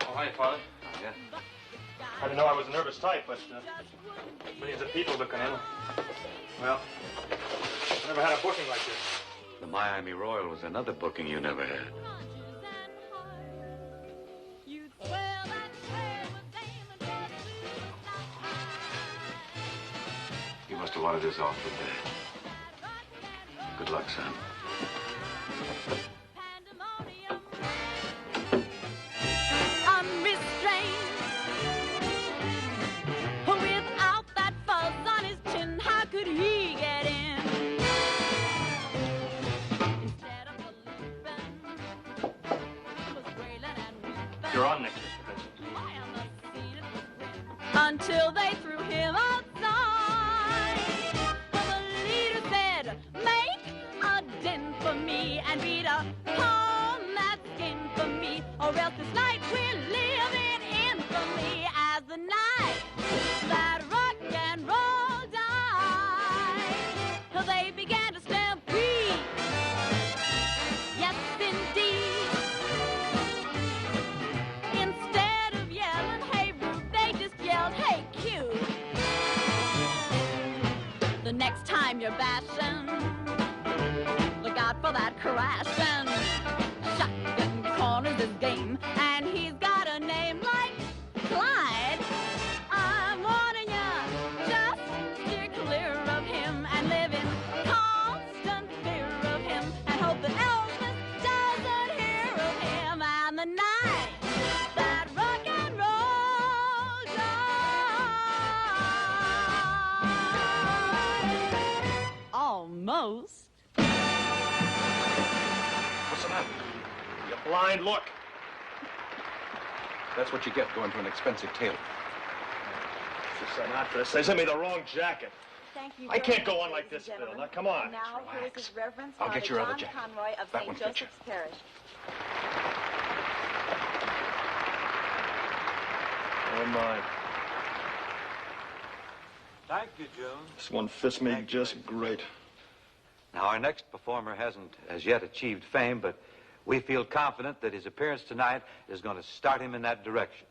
Oh, hi, Father. Yeah. I didn't know I was a nervous type, but millions of people looking in. Well, I never had a booking like this. The Miami Royal was another booking you never had. You must have wanted this awful bad. Good luck, son. Unrestrained, without that fuzz on his chin, how could he get in? Instead of believing, he was wailing and weeping. You're on next, Mr. Vincent. Until they threw him outside. The leader said, "Make a din for me and beat upon that skin for me, or else this night we'll live in infamy." As the night that rock and roll died, they began to stampede. Yes, indeed. Instead of yelling, "Hey, Ruth," they just yelled, "Hey, Q." The next time you're bashing, look out for that crashing. Shotgun corners his game, and he's got a name like Clyde. I'm warning you, just stick most. What's the matter? You blind look. That's what you get going to an expensive tailor. Sinatra, they sent me the wrong jacket. Thank you. I can't go on like this, Bill. Now, come on. And now, here is His Reverence I'll Father get your other John jacket. Conroy of That St. one fits you. Joseph's Parish. Oh, my. Thank you, June. This one fits me just great. Now, our next performer hasn't as yet achieved fame, but we feel confident that his appearance tonight is going to start him in that direction.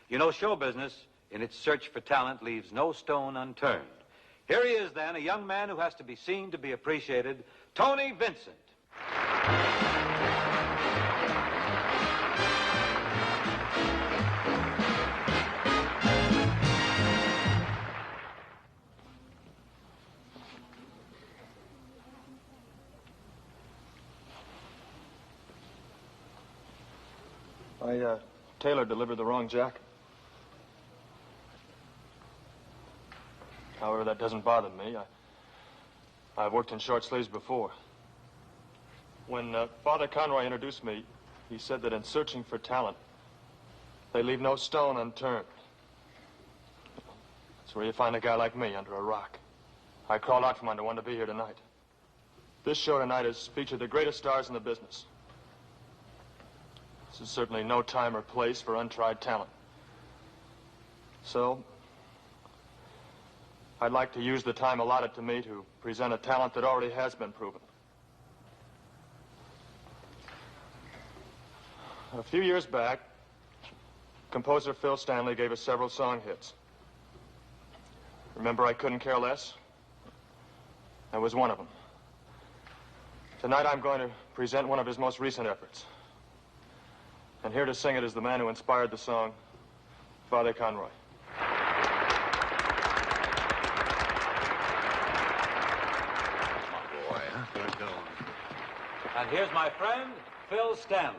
You know, show business, in its search for talent, leaves no stone unturned. Here he is, then, a young man who has to be seen to be appreciated, Tony Vincent. Taylor delivered the wrong jacket. However, that doesn't bother me. I've worked in short sleeves before. When Father Conroy introduced me, he said that in searching for talent, they leave no stone unturned. That's where you find a guy like me under a rock. I crawled out from under one to be here tonight. This show tonight has featured the greatest stars in the business. This is certainly no time or place for untried talent. So, I'd like to use the time allotted to me to present a talent that already has been proven. A few years back, composer Phil Stanley gave us several song hits. Remember I Couldn't Care Less? That was one of them. Tonight I'm going to present one of his most recent efforts. And here to sing it is the man who inspired the song, Father Conroy. Boy, huh? Good going. And here's my friend, Phil Stanley.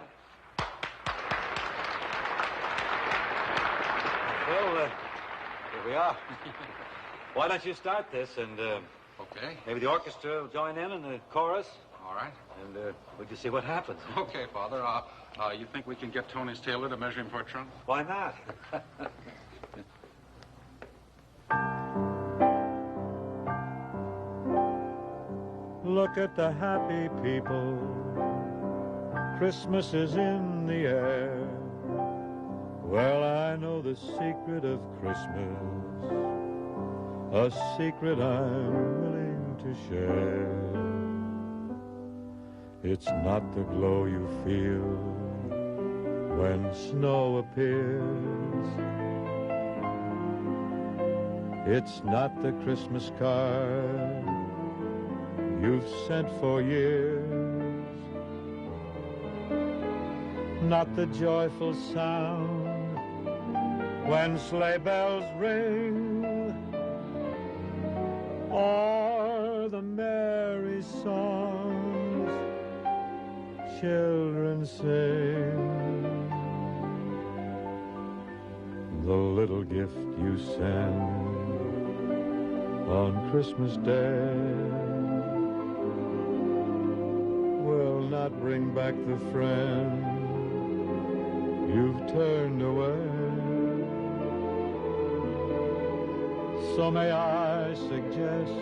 Phil, here we are. Why don't you start this and, Okay. maybe the orchestra will join in the chorus? All right. And we'll just see what happens. Okay, Father. You think we can get Tony's tailor to measure him for a trunk? Why not? Look at the happy people. Christmas is in the air. Well, I know the secret of Christmas, a secret I'm willing to share. It's not the glow you feel when snow appears. It's not the Christmas card you've sent for years. Not the joyful sound when sleigh bells ring, or the merry songs children sing. The little gift you send on Christmas Day will not bring back the friend you've turned away. So may I suggest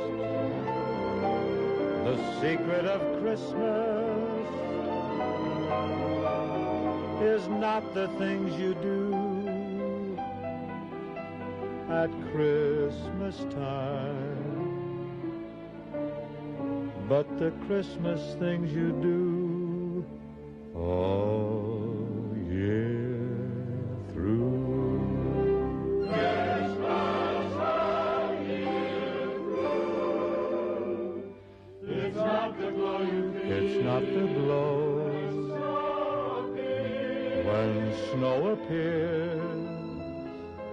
the secret of Christmas is not the things you do at Christmas time, but the Christmas things you do all year through. Christmas all year through. It's not the glow you feel. It's not the glow when snow appears.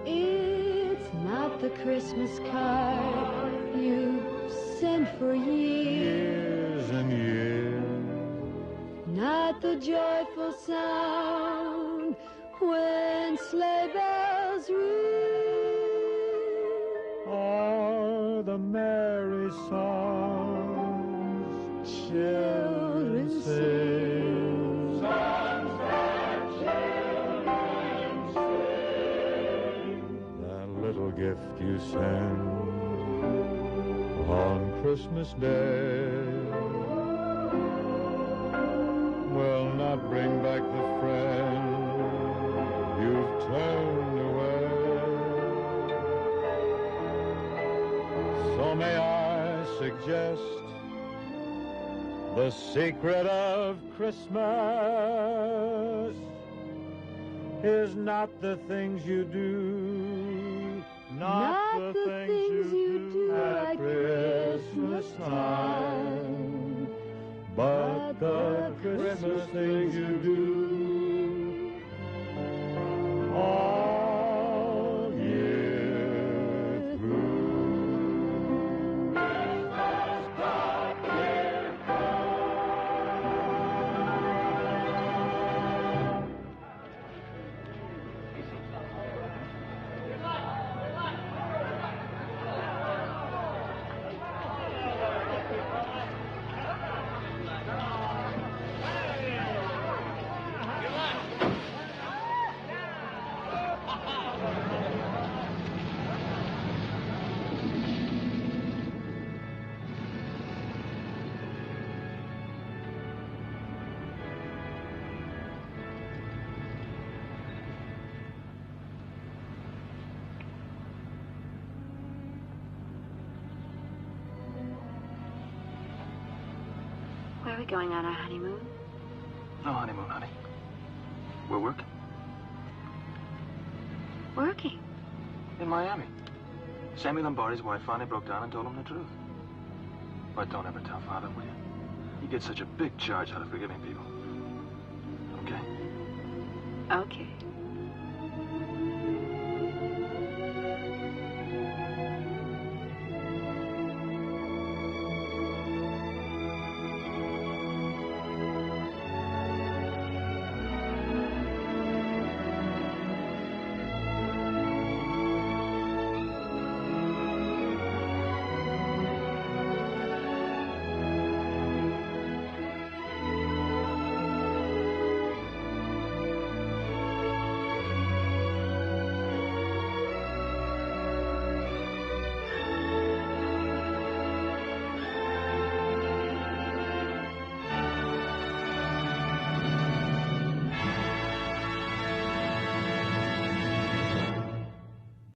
It's not the Christmas card you sent for years and years. Not the joyful sound when sleigh bells ring, Or the merry songs children sing. Songs that children sing. That little gift you send on Christmas Day will not bring back the friend you've turned away. So may I suggest the secret of Christmas is not the things you do, not the things you do at Christmas time, but the Christmas things you do all year through. Christmas clock, here Where are we going on our honeymoon? No honeymoon, honey. We're working. Working? In Miami. Sammy Lombardi's wife finally broke down and told him the truth. But don't ever tell Father, will you? He gets such a big charge out of forgiving people. Okay? Okay.